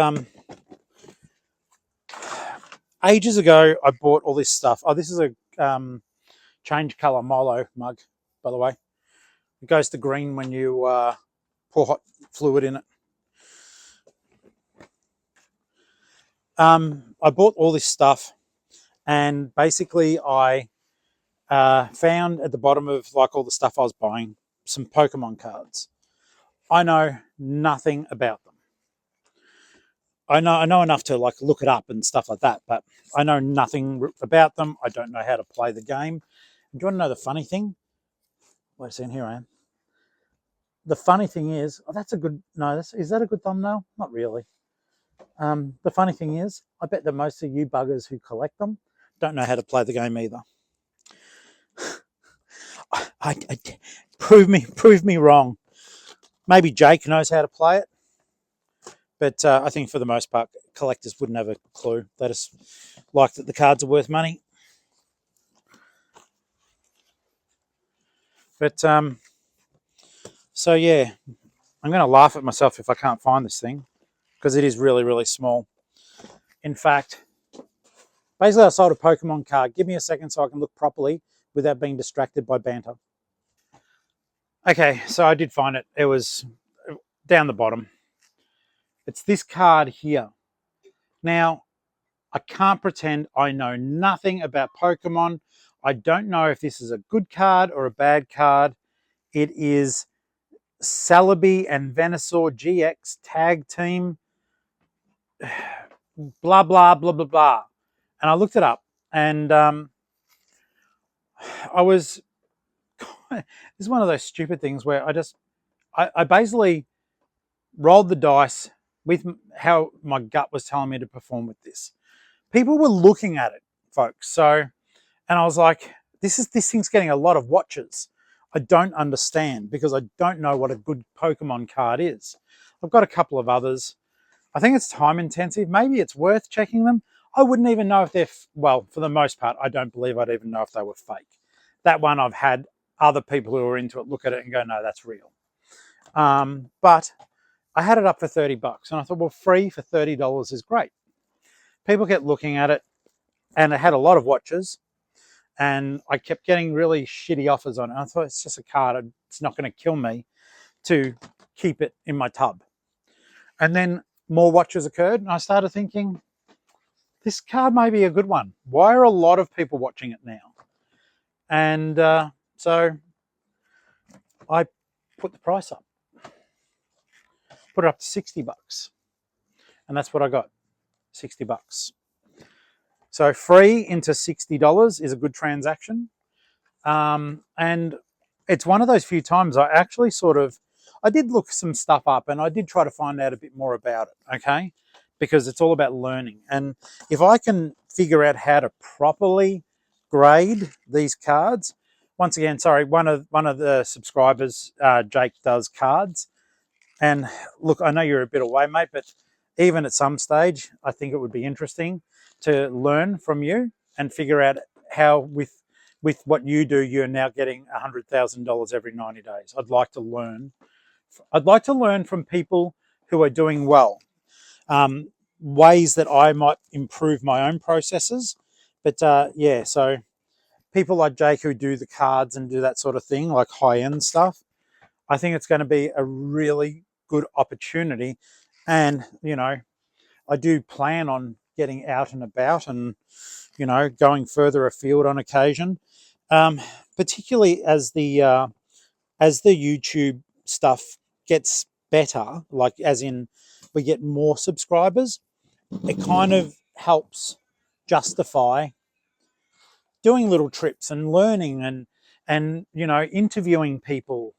ages ago, I bought all this stuff. Oh, this is a change colour Milo mug, by the way. It goes to green when you pour hot fluid in it. I bought all this stuff, and basically I found at the bottom of like all the stuff I was buying some Pokemon cards. I know nothing about them. I know enough to like look it up and stuff like that, but I know nothing about them. I don't know how to play the game. Do you want to know the funny thing? Wait a second, here I am. The funny thing is, oh, that's a good, no, is that a good thumbnail? Not really. The funny thing is, I bet that most of you buggers who collect them don't know how to play the game either. Prove me wrong. Maybe Jake knows how to play it, but I think for the most part, collectors wouldn't have a clue. They just like that the cards are worth money. But so yeah, I'm going to laugh at myself if I can't find this thing because it is really, really small. In fact, basically I sold a Pokemon card. Give me a second so I can look properly without being distracted by banter. Okay, so I did find it. It was down the bottom. It's this card here. Now, I can't pretend I know nothing about Pokemon. I don't know if this is a good card or a bad card. It is Celebi and Venusaur GX tag team. Blah, blah, blah, blah, blah. And I looked it up, and I was... This is one of those stupid things where I basically rolled the dice with how my gut was telling me to perform with this. People were looking at it, folks. So, and I was like, this thing's getting a lot of watches. I don't understand because I don't know what a good Pokemon card is. I've got a couple of others. I think it's time intensive. Maybe it's worth checking them. I wouldn't even know if they're, well, for the most part, I don't believe I'd even know if they were fake. That one I've had other people who are into it look at it and go, no, that's real. But I had it up for $30 and I thought, well, free for $30 is great. People kept looking at it and it had a lot of watches and I kept getting really shitty offers on it. I thought it's just a card. It's not going to kill me to keep it in my tub. And then more watches occurred and I started thinking, this card may be a good one. Why are a lot of people watching it now? And so I put the price up. Put it up to $60. And that's what I got, $60. So free into $60 is a good transaction. And it's one of those few times I actually I did look some stuff up and I did try to find out a bit more about it, okay? Because it's all about learning. And if I can figure out how to properly grade these cards, once again, sorry, one of the subscribers, Jake, does cards. And look, I know you're a bit away, mate, but even at some stage, I think it would be interesting to learn from you and figure out how with what you do, you're now getting $100,000 every 90 days. I'd like to learn. I'd like to learn from people who are doing well, ways that I might improve my own processes. But yeah, so people like Jake who do the cards and do that sort of thing, like high-end stuff, I think it's going to be a really good opportunity. And, you know, I do plan on getting out and about and, you know, going further afield on occasion, particularly as the YouTube stuff gets better, like as in we get more subscribers, it kind of helps justify doing little trips and learning and you know, interviewing people.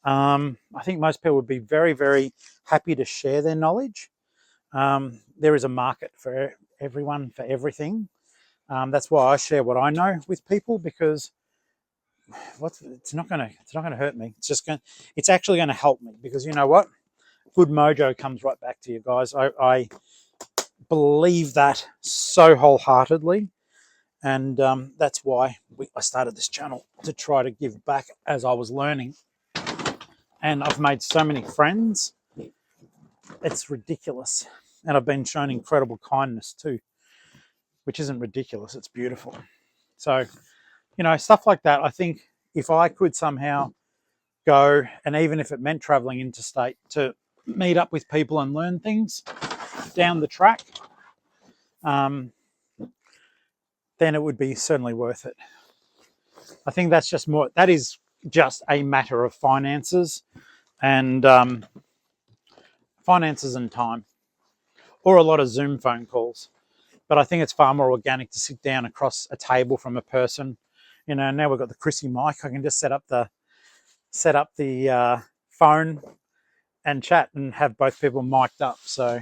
I think most people would be very, very happy to share their knowledge. There is a market for everyone, for everything. That's why I share what I know with people, because it's not gonna hurt me. It's actually gonna help me, because you know what? Good mojo comes right back to you guys. I believe that so wholeheartedly, and that's why I started this channel, to try to give back as I was learning. And I've made so many friends, it's ridiculous. And I've been shown incredible kindness too, which isn't ridiculous, it's beautiful. So, you know, stuff like that. I think if I could somehow go, and even if it meant traveling interstate to meet up with people and learn things down the track, then it would be certainly worth it. I think that is just a matter of finances and time, or a lot of Zoom phone calls. But I think it's far more organic to sit down across a table from a person. You know, now we've got the Chrissy mic. I can just set up the phone and chat and have both people mic'd up. So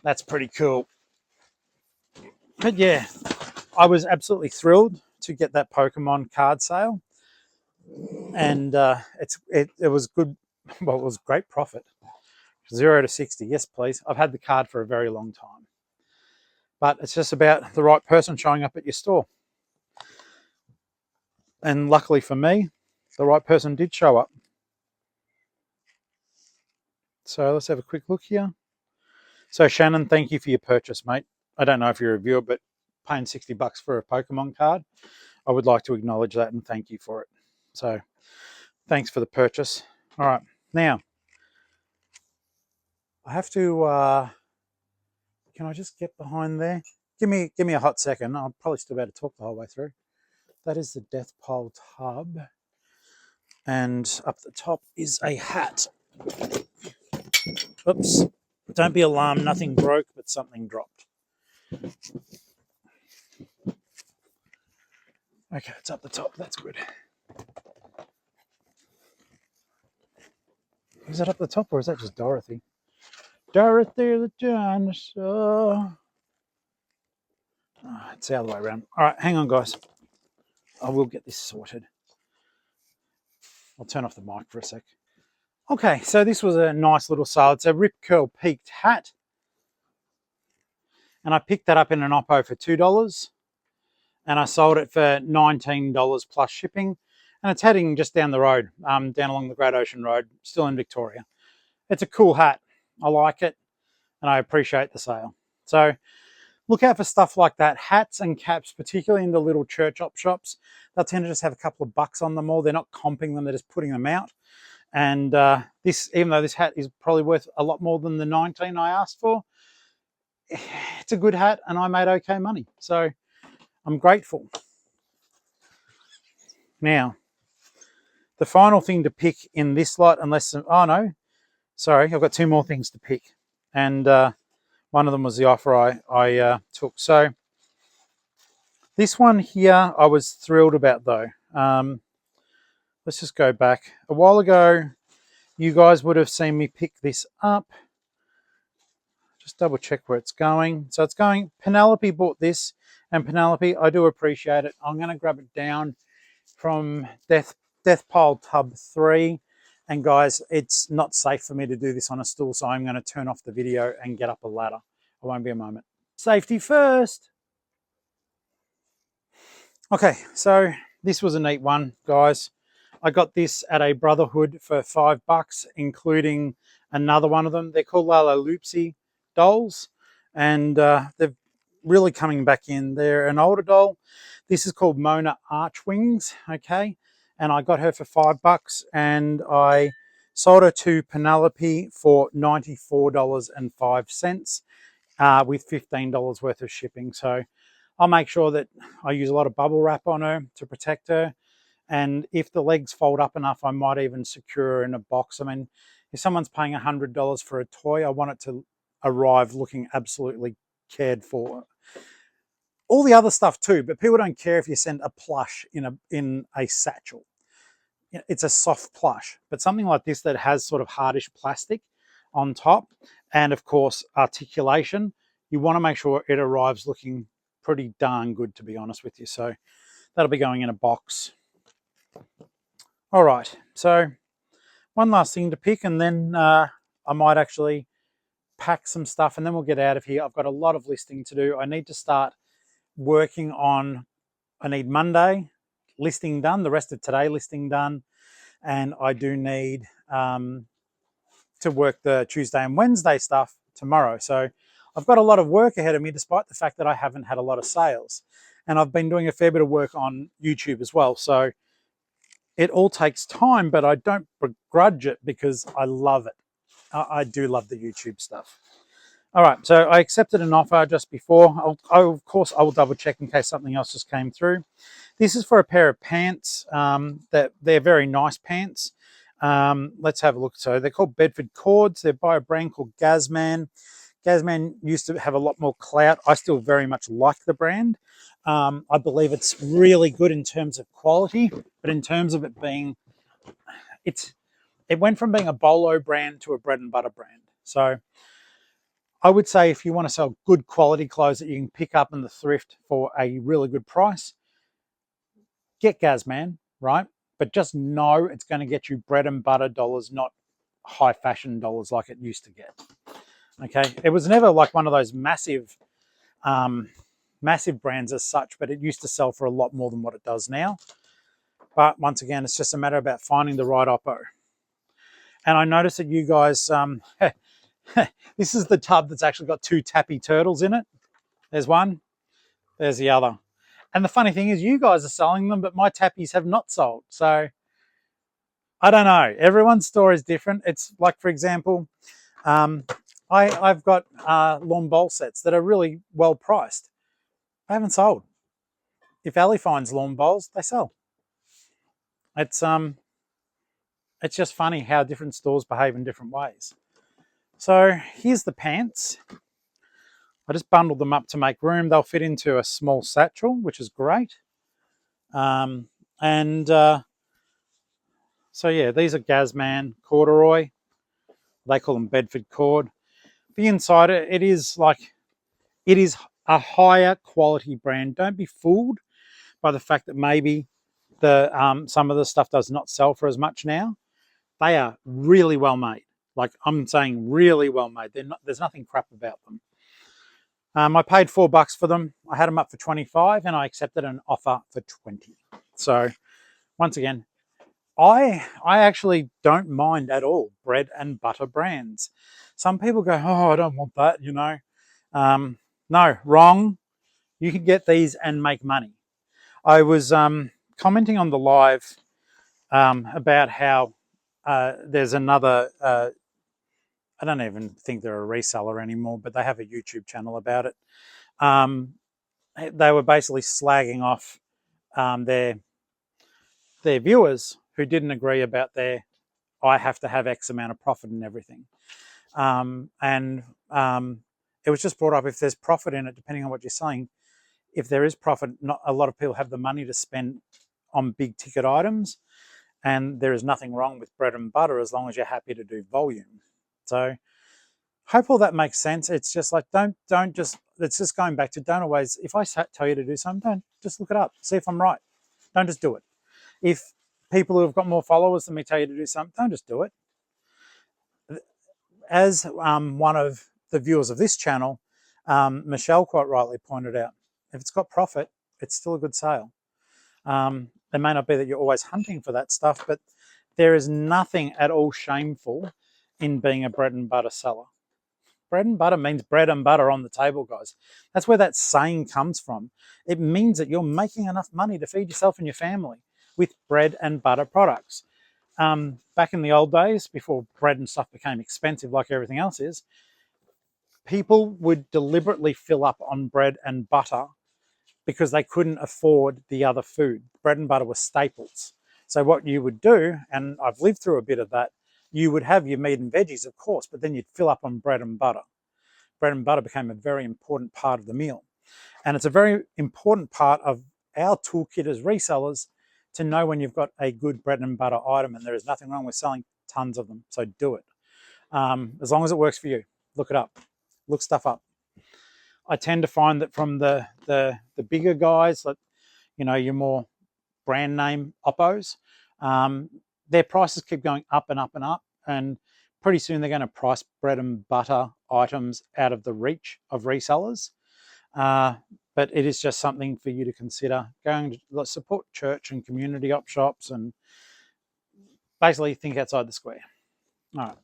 that's pretty cool. But yeah, I was absolutely thrilled to get that Pokemon card sale, and it was good. Well, it was great profit. 0 to 60, yes please. I've had the card for a very long time, but it's just about the right person showing up at your store. And luckily for me, the right person did show up. So let's have a quick look here. So Shannon, thank you for your purchase, mate. I don't know if you're a viewer, but paying $60 for a Pokemon card, I would like to acknowledge that and thank you for it. So thanks for the purchase. All right, now I have to. Can I just get behind there? Give me a hot second. I'll probably still be able to talk the whole way through. That is the Death Pole tub, and up the top is a hat. Oops! Don't be alarmed. Nothing broke, but something dropped. Okay, it's up the top. That's good. Is that up the top, or is that just Dorothy? Dorothy the dinosaur. Oh, it's the other way around. All right, hang on, guys. I will get this sorted. I'll turn off the mic for a sec. Okay, so this was a nice little sale. It's a Rip Curl peaked hat. And I picked that up in an Oppo for $2. And I sold it for $19 plus shipping. And it's heading just down the road, down along the Great Ocean Road, still in Victoria. It's a cool hat. I like it, and I appreciate the sale. So look out for stuff like that. Hats and caps, particularly in the little church op shops, they'll tend to just have a couple of bucks on them all. They're not comping them, they're just putting them out. And even though this hat is probably worth a lot more than the 19 I asked for, it's a good hat, and I made okay money. So I'm grateful. Now, the final thing to pick in this lot, oh no, sorry, I've got two more things to pick. And one of them was the offer I took. So this one here, I was thrilled about though. Let's just go back. A while ago, you guys would have seen me pick this up. Just double check where it's going. So it's going, Penelope bought this, and Penelope, I do appreciate it. I'm gonna grab it down from Death Pile Tub 3. And guys, it's not safe for me to do this on a stool, so I'm gonna turn off the video and get up a ladder. I won't be a moment. Safety first. Okay, so this was a neat one, guys. I got this at a Brotherhood for $5, including another one of them. They're called Lala Loopsy dolls, and they're really coming back in. They're an older doll. This is called Mona Archwings, okay? And I got her for $5, and I Sold her to Penelope for $94.05 with $15 worth of shipping. So I'll make sure that I use a lot of bubble wrap on her to protect her. And if the legs fold up enough, I might even secure her in a box. I mean, if someone's paying $100 for a toy, I want it to arrive looking absolutely cared for. All the other stuff too, but people don't care if you send a plush in a satchel. It's a soft plush, but something like this that has sort of hardish plastic on top, and of course articulation, you want to make sure it arrives looking pretty darn good, to be honest with you. So that'll be going in a box. All right, so one last thing to pick, and then I might actually pack some stuff and then we'll get out of here. I've got a lot of listing to do. I need to start working on, I need Monday listing done, the rest of today listing done, and I do need to work the Tuesday and Wednesday stuff tomorrow. So I've got a lot of work ahead of me, despite the fact that I haven't had a lot of sales. And I've been doing a fair bit of work on YouTube as well. So it all takes time, but I don't begrudge it because I love it. I do love the YouTube stuff. All right, so I accepted an offer just before. Of course, I will double check in case something else just came through. This is for a pair of pants. They're very nice pants. Let's have a look. So they're called Bedford Cords. They're by a brand called Gasman. Gasman used to have a lot more clout. I still very much like the brand. I believe it's really good in terms of quality, but in terms of it being, it went from being a bolo brand to a bread and butter brand. So I would say if you want to sell good quality clothes that you can pick up in the thrift for a really good price, get Gasman, right? But just know it's going to get you bread and butter dollars, not high fashion dollars like it used to get. Okay, it was never like one of those massive brands as such, but it used to sell for a lot more than what it does now. But once again, it's just a matter about finding the right oppo. And I noticed that you guys, this is the tub that's actually got 2 Tappy Turtles in it. There's one, there's the other. And the funny thing is you guys are selling them, but my Tappies have not sold. So I don't know. Everyone's store is different. It's like, for example, I've got lawn bowl sets that are really well priced. They haven't sold. If Ali finds lawn bowls, they sell. It's just funny how different stores behave in different ways. So here's the pants. I just bundled them up to make room. They'll fit into a small satchel, which is great. So yeah, these are Gasman corduroy. They call them Bedford cord. The inside, it is a higher quality brand. Don't be fooled by the fact that maybe some of the stuff does not sell for as much now. They are really well made. Like I'm saying, really well made. There's nothing crap about them. I paid $4 for them. I had them up for 25 and I accepted an offer for 20. So once again, I actually don't mind at all bread and butter brands. Some people go, oh, I don't want that, you know. No, wrong. You can get these and make money. I was commenting on the live about how there's another, I don't even think they're a reseller anymore, but they have a YouTube channel about it. They were basically slagging off their viewers who didn't agree about I have to have X amount of profit and everything. It was just brought up, if there's profit in it, depending on what you're selling, if there is profit, not a lot of people have the money to spend on big ticket items, and there is nothing wrong with bread and butter as long as you're happy to do volume. So hope all that makes sense. It's just like, it's just going back to, don't always, if I tell you to do something, don't just look it up, see if I'm right. Don't just do it. If people who have got more followers than me tell you to do something, don't just do it. As one of the viewers of this channel, Michelle quite rightly pointed out, if it's got profit, it's still a good sale. It may not be that you're always hunting for that stuff, but there is nothing at all shameful in being a bread and butter seller. Bread and butter means bread and butter on the table, guys. That's where that saying comes from. It means that you're making enough money to feed yourself and your family with bread and butter products. Back in the old days, before bread and stuff became expensive like everything else is, people would deliberately fill up on bread and butter because they couldn't afford the other food. Bread and butter were staples. So what you would do, and I've lived through a bit of that, you would have your meat and veggies, of course, but then you'd fill up on bread and butter. Bread and butter became a very important part of the meal. And it's a very important part of our toolkit as resellers to know when you've got a good bread and butter item, and there is nothing wrong with selling tons of them. So do it. As long as it works for you. Look it up. Look stuff up. I tend to find that from the bigger guys, like, you know, your more brand name oppos, their prices keep going up and up and up, and pretty soon they're going to price bread and butter items out of the reach of resellers. But it is just something for you to consider. Going to support church and community op shops and basically think outside the square. All right.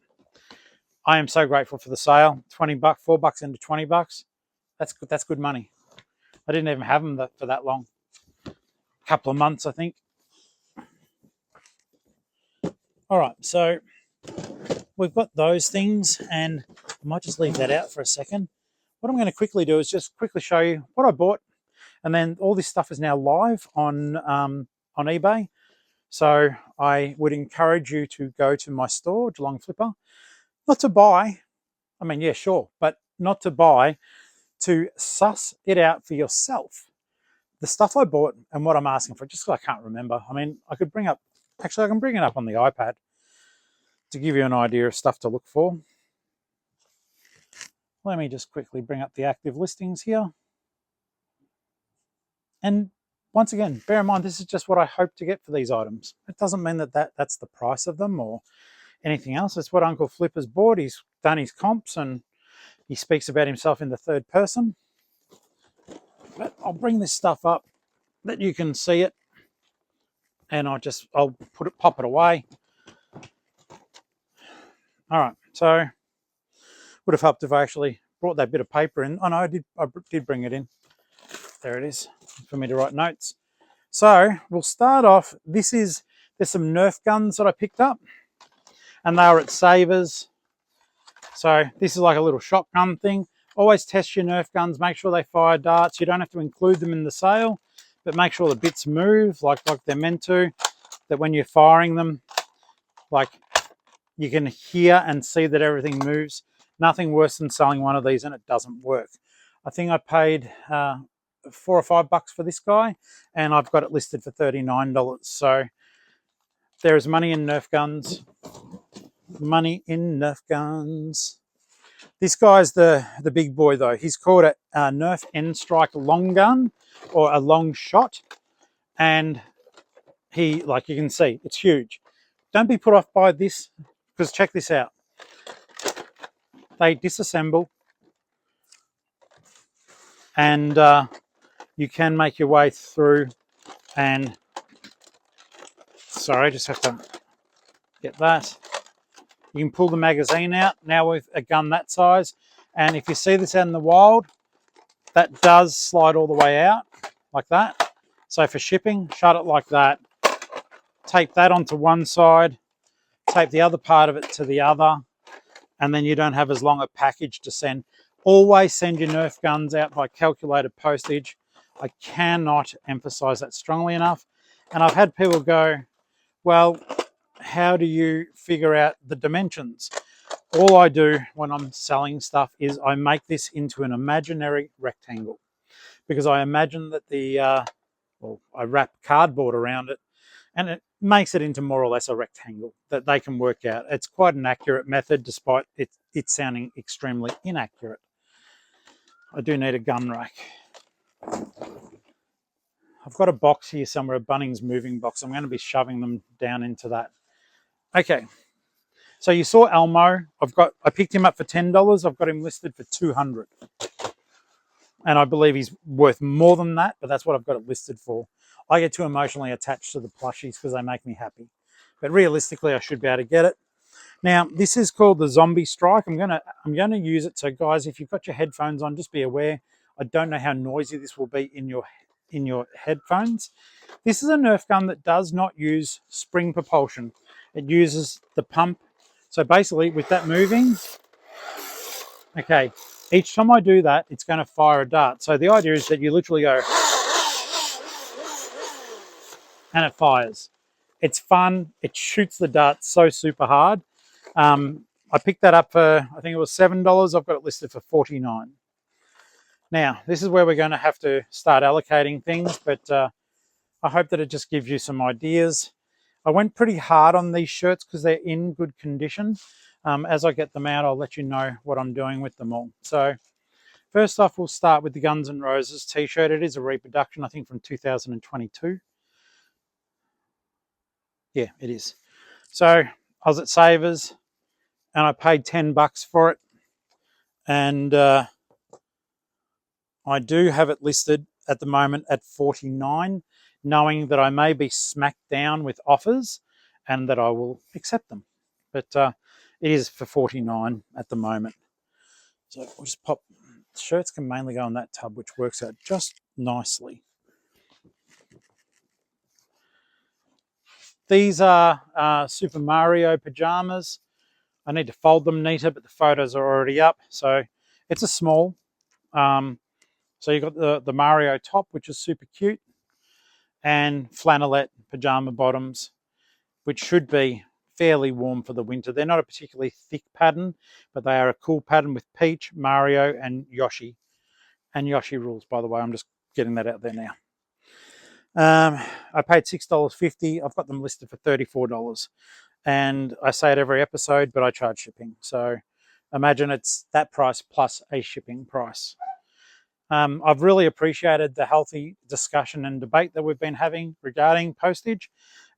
I am so grateful for the sale. $20, $4 into $20. That's good money. I didn't even have them for that long. A couple of months, I think. All right, so we've got those things, and I might just leave that out for a second. What I'm going to quickly do is just quickly show you what I bought, and then all this stuff is now live on eBay. So I would encourage you to go to my store, Geelong-Flipper, not to buy. I mean, yeah, sure, but not to buy, to suss it out for yourself. The stuff I bought and what I'm asking for, just because I can't remember. I mean, I can bring it up on the iPad to give you an idea of stuff to look for. Let me just quickly bring up the active listings here. And once again, bear in mind, this is just what I hope to get for these items. It doesn't mean that's the price of them or anything else. It's what Uncle Flipper's bought. He's done his comps and he speaks about himself in the third person. But I'll bring this stuff up that you can see it, and I'll pop it away. All right, so would have helped if I actually brought that bit of paper in. Oh no, I did bring it in. There it is for me to write notes. So we'll start off. There's some Nerf guns that I picked up, and they were at Savers. So this is like a little shotgun thing. Always test your Nerf guns. Make sure they fire darts. You don't have to include them in the sale, but make sure the bits move like they're meant to. That when you're firing them, like you can hear and see that everything moves. Nothing worse than selling one of these and it doesn't work. I think I paid $4 or $5 for this guy, and I've got it listed for $39. So there is money in Nerf guns. Money in Nerf guns. This guy's the big boy though. He's called a Nerf N-Strike long gun or a long shot, and he, like you can see, it's huge. Don't be put off by this, because check this out. They disassemble, and you can make your way through. And sorry, just have to get that. You can pull the magazine out now with a gun that size, and if you see this out in the wild, that does slide all the way out like that. So for shipping, shut it like that. Tape that onto one side, tape the other part of it to the other, and then you don't have as long a package to send. Always send your Nerf guns out by calculated postage. I cannot emphasize that strongly enough. And I've had people go, well, how do you figure out the dimensions? All I do when I'm selling stuff is I make this into an imaginary rectangle, because I imagine that I wrap cardboard around it, and it makes it into more or less a rectangle that they can work out. It's quite an accurate method, despite it sounding extremely inaccurate. I do need a gun rack. I've got a box here somewhere, a Bunnings moving box. I'm going to be shoving them down into that. Okay, so you saw Elmo. I picked him up for $10. I've got him listed for $200. And I believe he's worth more than that, but that's what I've got it listed for. I get too emotionally attached to the plushies because they make me happy. But realistically, I should be able to get it. Now, this is called the Zombie Strike. I'm gonna use it. So guys, if you've got your headphones on, just be aware. I don't know how noisy this will be in your headphones. This is a Nerf gun that does not use spring propulsion. it uses the pump. So basically with that moving, okay, each time I do that, it's going to fire a dart. So the idea is that you literally go and it fires. It's fun. It shoots the dart so super hard. I picked that up for, I think it was $7. I've got it listed for $49. Now, this is where we're going to have to start allocating things, but I hope that it just gives you some ideas. I went pretty hard on these shirts because they're in good condition. As I get them out, I'll let you know what I'm doing with them all. So first off, we'll start with the Guns N' Roses t-shirt. It is a reproduction, I think, from 2022. Yeah, it is. So I was at Savers and I paid $10 for it. And I do have it listed at the moment at $49, knowing that I may be smacked down with offers and that I will accept them. But it is for $49 at the moment. So we'll just pop, shirts can mainly go in that tub, which works out just nicely. These are Super Mario pajamas. I need to fold them neater, but the photos are already up. So it's a small. So you've got the Mario top, which is super cute, and flannelette pajama bottoms, which should be fairly warm for the winter. They're not a particularly thick pattern, but they are a cool pattern with Peach, Mario, and Yoshi. And Yoshi rules, by the way. I'm just getting that out there now. I paid $6.50. I've got them listed for $34. And I say it every episode, but I charge shipping. So imagine it's that price plus a shipping price. I've really appreciated the healthy discussion and debate that we've been having regarding postage.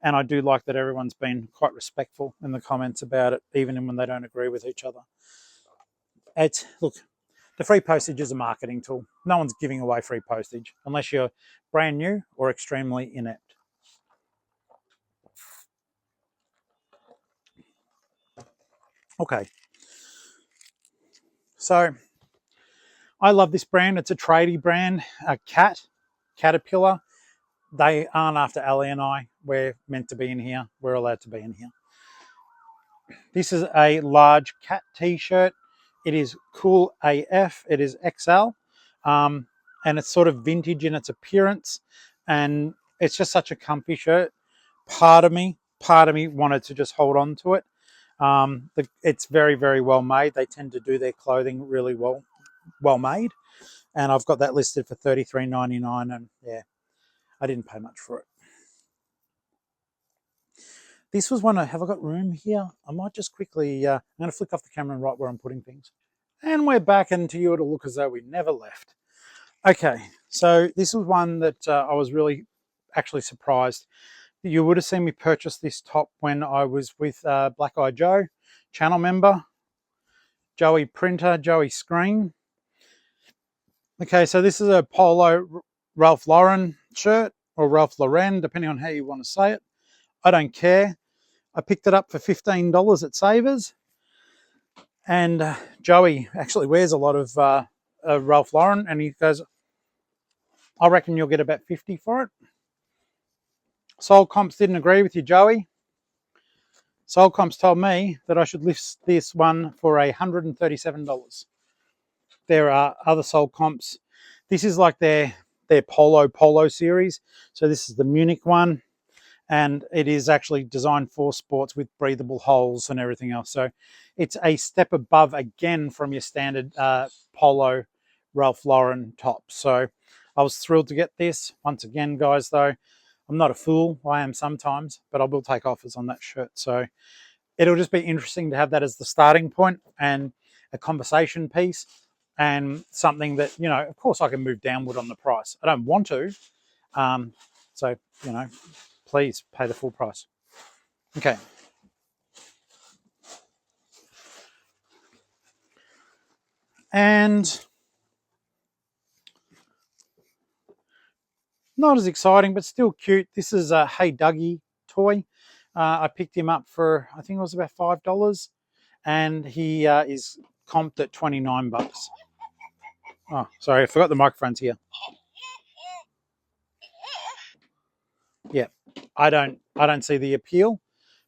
And I do like that everyone's been quite respectful in the comments about it, even when they don't agree with each other. Look, the free postage is a marketing tool. No one's giving away free postage unless you're brand new or extremely inept. Okay. So I love this brand. It's a tradie brand, a Caterpillar. They aren't after Ali and I. We're meant to be in here. We're allowed to be in here. This is a large cat t-shirt. It is cool AF. It is XL. And it's sort of vintage in its appearance. And it's just such a comfy shirt. Part of me wanted to just hold on to it. It's very, very well made. They tend to do their clothing really well made. And I've got that listed for $33.99. And yeah, I didn't pay much for it. This was one, have I got room here? I might just quickly, I'm going to flick off the camera and right where I'm putting things. And we're back, and to you it'll look as though we never left. Okay, so this was one that I was really actually surprised. You would have seen me purchase this top when I was with Black Eye Joe, channel member, Joey Printer, Joey Screen. Okay, so this is a Polo Ralph Lauren shirt, or Ralph Lauren, depending on how you want to say it. I don't care. I picked it up for $15 at Savers. And Joey actually wears a lot of Ralph Lauren, and he goes, I reckon you'll get about $50 for it. Soul Comps didn't agree with you, Joey. Soul Comps told me that I should list this one for $137. There are other Soul Comps. This is like their Polo series. So this is the Munich one. And it is actually designed for sports with breathable holes and everything else. So it's a step above again from your standard Polo Ralph Lauren top. So I was thrilled to get this. Once again, guys, though, I'm not a fool. I am sometimes, but I will take offers on that shirt. So it'll just be interesting to have that as the starting point and a conversation piece and something that, you know, of course I can move downward on the price. I don't want to. So, you know, please pay the full price. Okay. And not as exciting, but still cute. This is a Hey Dougie toy. I picked him up for, I think it was about $5. And he is comped at $29. Oh, sorry, I forgot the microphone's here. Yeah, I don't see the appeal,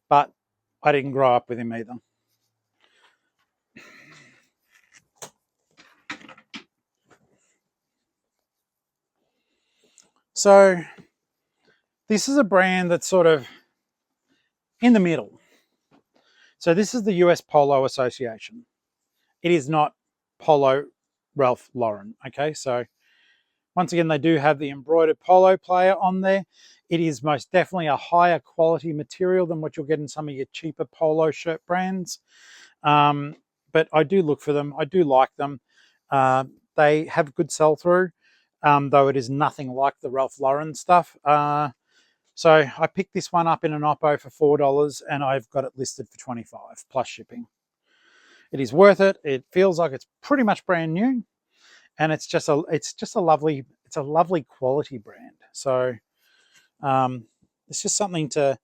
but I didn't grow up with him either. So this is a brand that's sort of in the middle. So this is the US Polo Association. It is not Polo Ralph Lauren, okay? So once again, they do have the embroidered polo player on there. It is most definitely a higher quality material than what you'll get in some of your cheaper polo shirt brands. But I do look for them. I do like them. They have good sell-through, though it is nothing like the Ralph Lauren stuff. So I picked this one up in an Oppo for $4 and I've got it listed for $25 plus shipping. It is worth it. It feels like it's pretty much brand new, and it's just a lovely quality brand. So it's just something to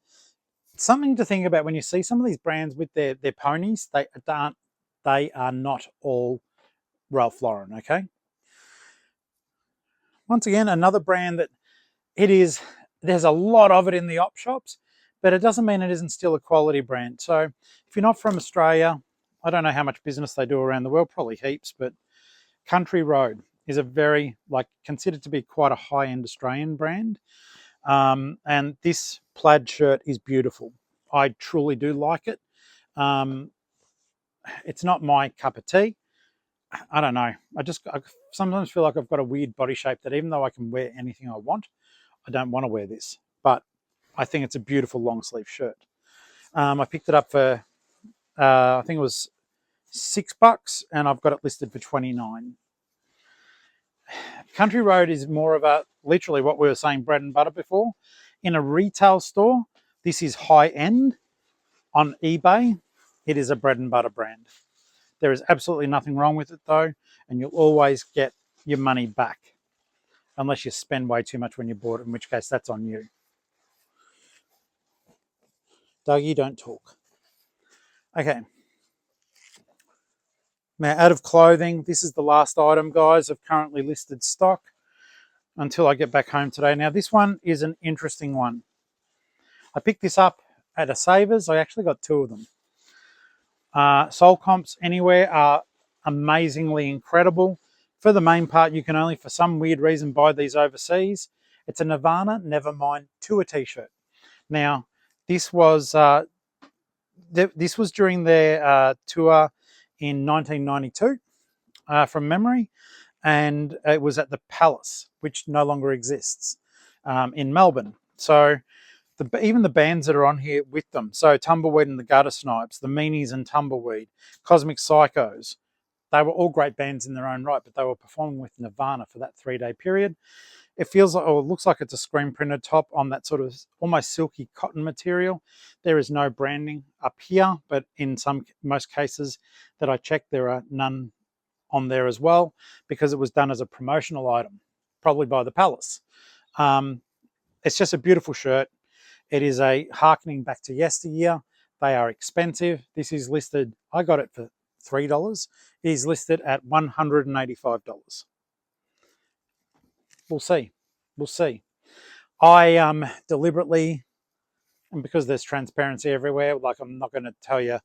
think about when you see some of these brands with their ponies. They are not all Ralph Lauren, okay? Once again, another brand that there's a lot of it in the op shops, but it doesn't mean it isn't still a quality brand. So if you're not from Australia, I don't know how much business they do around the world, probably heaps, but Country Road is a very, considered to be quite a high-end Australian brand. And this plaid shirt is beautiful. I truly do like it. It's not my cup of tea. I don't know. I sometimes feel like I've got a weird body shape that even though I can wear anything I want, I don't want to wear this. But I think it's a beautiful long sleeve shirt. I picked it up for, I think it was $6, and I've got it listed for $29. Country Road is more of a, literally what we were saying, bread and butter before. In a retail store, this is high end. On eBay, it is a bread and butter brand. There is absolutely nothing wrong with it though, and you'll always get your money back. Unless you spend way too much when you bought it, in which case that's on you. Dougie, don't talk. Okay. Now, out of clothing, this is the last item, guys, of currently listed stock until I get back home today. Now, this one is an interesting one. I picked this up at a Savers. I actually got 2 of them. Soul comps anywhere are amazingly incredible. For the main part, you can only, for some weird reason, buy these overseas. It's a Nirvana Nevermind tour t-shirt. Now, this was during their tour in 1992, from memory, and it was at the Palace, which no longer exists, in Melbourne. So even the bands that are on here with them, so Tumbleweed and the Gutter Snipes, the Meanies and Tumbleweed, Cosmic Psychos, they were all great bands in their own right, but they were performing with Nirvana for that 3-day period. It feels like, or it looks like it's a screen printed top on that sort of almost silky cotton material. There is no branding up here, but in most cases that I checked, there are none on there as well, because it was done as a promotional item, probably by the Palace. It's just a beautiful shirt. It is a harkening back to yesteryear. They are expensive. This is listed, I got it for $3. It is listed at $185. We'll see. We'll see. I deliberately, and because there's transparency everywhere, I'm not going to tell you,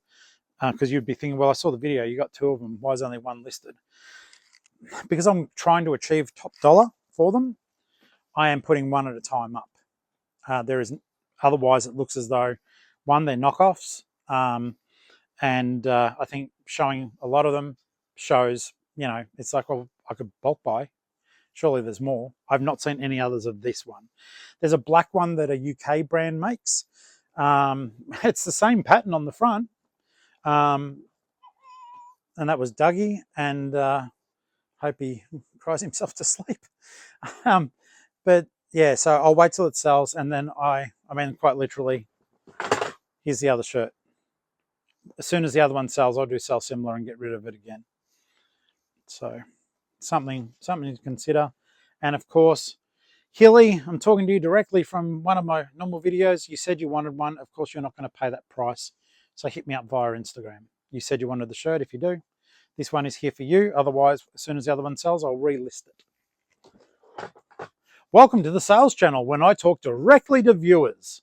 because you'd be thinking, well, I saw the video, you got 2 of them. Why is only 1 listed? Because I'm trying to achieve top dollar for them, I am putting one at a time up. Otherwise, it looks as though, one, they're knockoffs, and I think showing a lot of them shows, it's like, well, I could bulk buy. Surely there's more. I've not seen any others of this one. There's a black one that a UK brand makes. It's the same pattern on the front, and that was Dougie, and hope he cries himself to sleep. But yeah, so I'll wait till it sells, and then I mean, quite literally, here's the other shirt. As soon as the other one sells, I'll do sell similar and get rid of it again. So something to consider. And of course, Hilly, I'm talking to you directly from one of my normal videos. You said you wanted one. Of course, you're not going to pay that price. So hit me up via Instagram. You said you wanted the shirt. If you do, this one is here for you. Otherwise, as soon as the other one sells, I'll relist it. Welcome to the sales channel when I talk directly to viewers.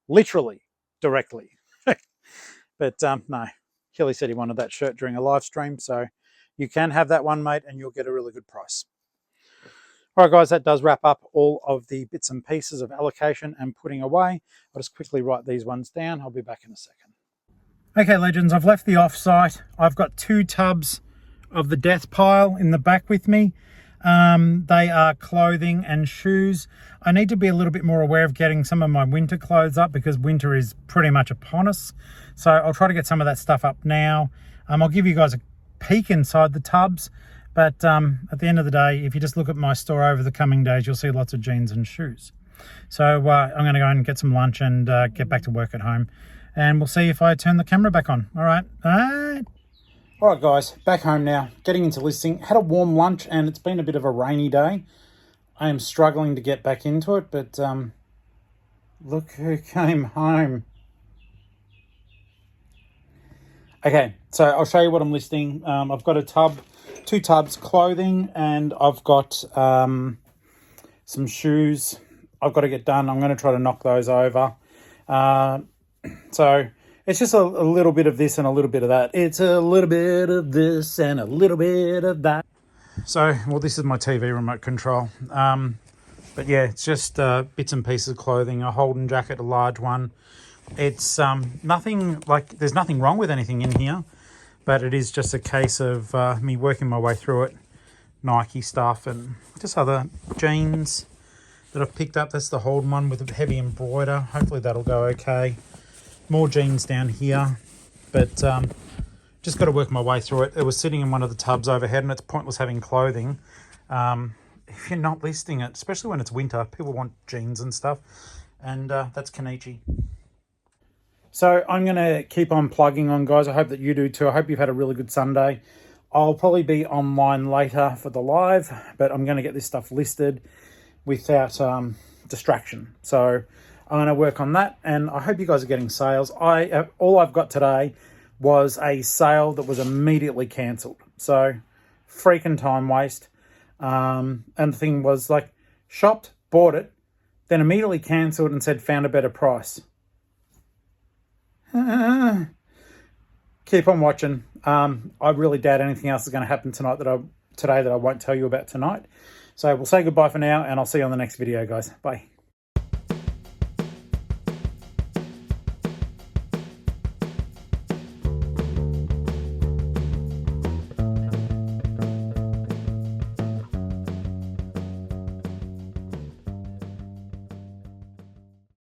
Literally, directly. But no, Kelly said he wanted that shirt during a live stream, so you can have that one, mate, and you'll get a really good price. All right, guys, that does wrap up all of the bits and pieces of allocation and putting away. I'll just quickly write these ones down. I'll be back in a second. Okay, legends, I've left the off-site. I've got 2 tubs of the death pile in the back with me. They are clothing and shoes. I need to be a little bit more aware of getting some of my winter clothes up because winter is pretty much upon us. So I'll try to get some of that stuff up now. I'll give you guys a peek inside the tubs. But at the end of the day, if you just look at my store over the coming days, you'll see lots of jeans and shoes. So I'm going to go and get some lunch and get back to work at home. And we'll see if I turn the camera back on. All right. All right, guys, back home now, getting into listing. Had a warm lunch and it's been a bit of a rainy day. I am struggling to get back into it, but look who came home. Okay, so I'll show you what I'm listing. I've got a tub, 2 tubs, clothing, and I've got some shoes I've got to get done. I'm going to try to knock those over. So it's just a little bit of this and a little bit of that. It's a little bit of this and a little bit of that. So, well, this is my TV remote control. But yeah, it's just bits and pieces of clothing, a Holden jacket, a large one. It's nothing like, there's nothing wrong with anything in here, but it is just a case of me working my way through it. Nike stuff and just other jeans that I've picked up. That's the Holden one with a heavy embroider. Hopefully that'll go okay. More jeans down here, but just got to work my way through it. It was sitting in one of the tubs overhead, and it's pointless having clothing if you're not listing it, especially when it's winter. People want jeans and stuff, and that's Kenichi. So I'm going to keep on plugging on, guys. I hope that you do too. I hope you've had a really good Sunday. I'll probably be online later for the live, but I'm going to get this stuff listed without distraction. So I'm going to work on that, and I hope you guys are getting sales. All I've got today was a sale that was immediately cancelled. So freaking time waste. And the thing was like, shopped, bought it, then immediately cancelled and said found a better price. Keep on watching. I really doubt anything else is going to happen today that I won't tell you about tonight. So we'll say goodbye for now, and I'll see you on the next video, guys. Bye.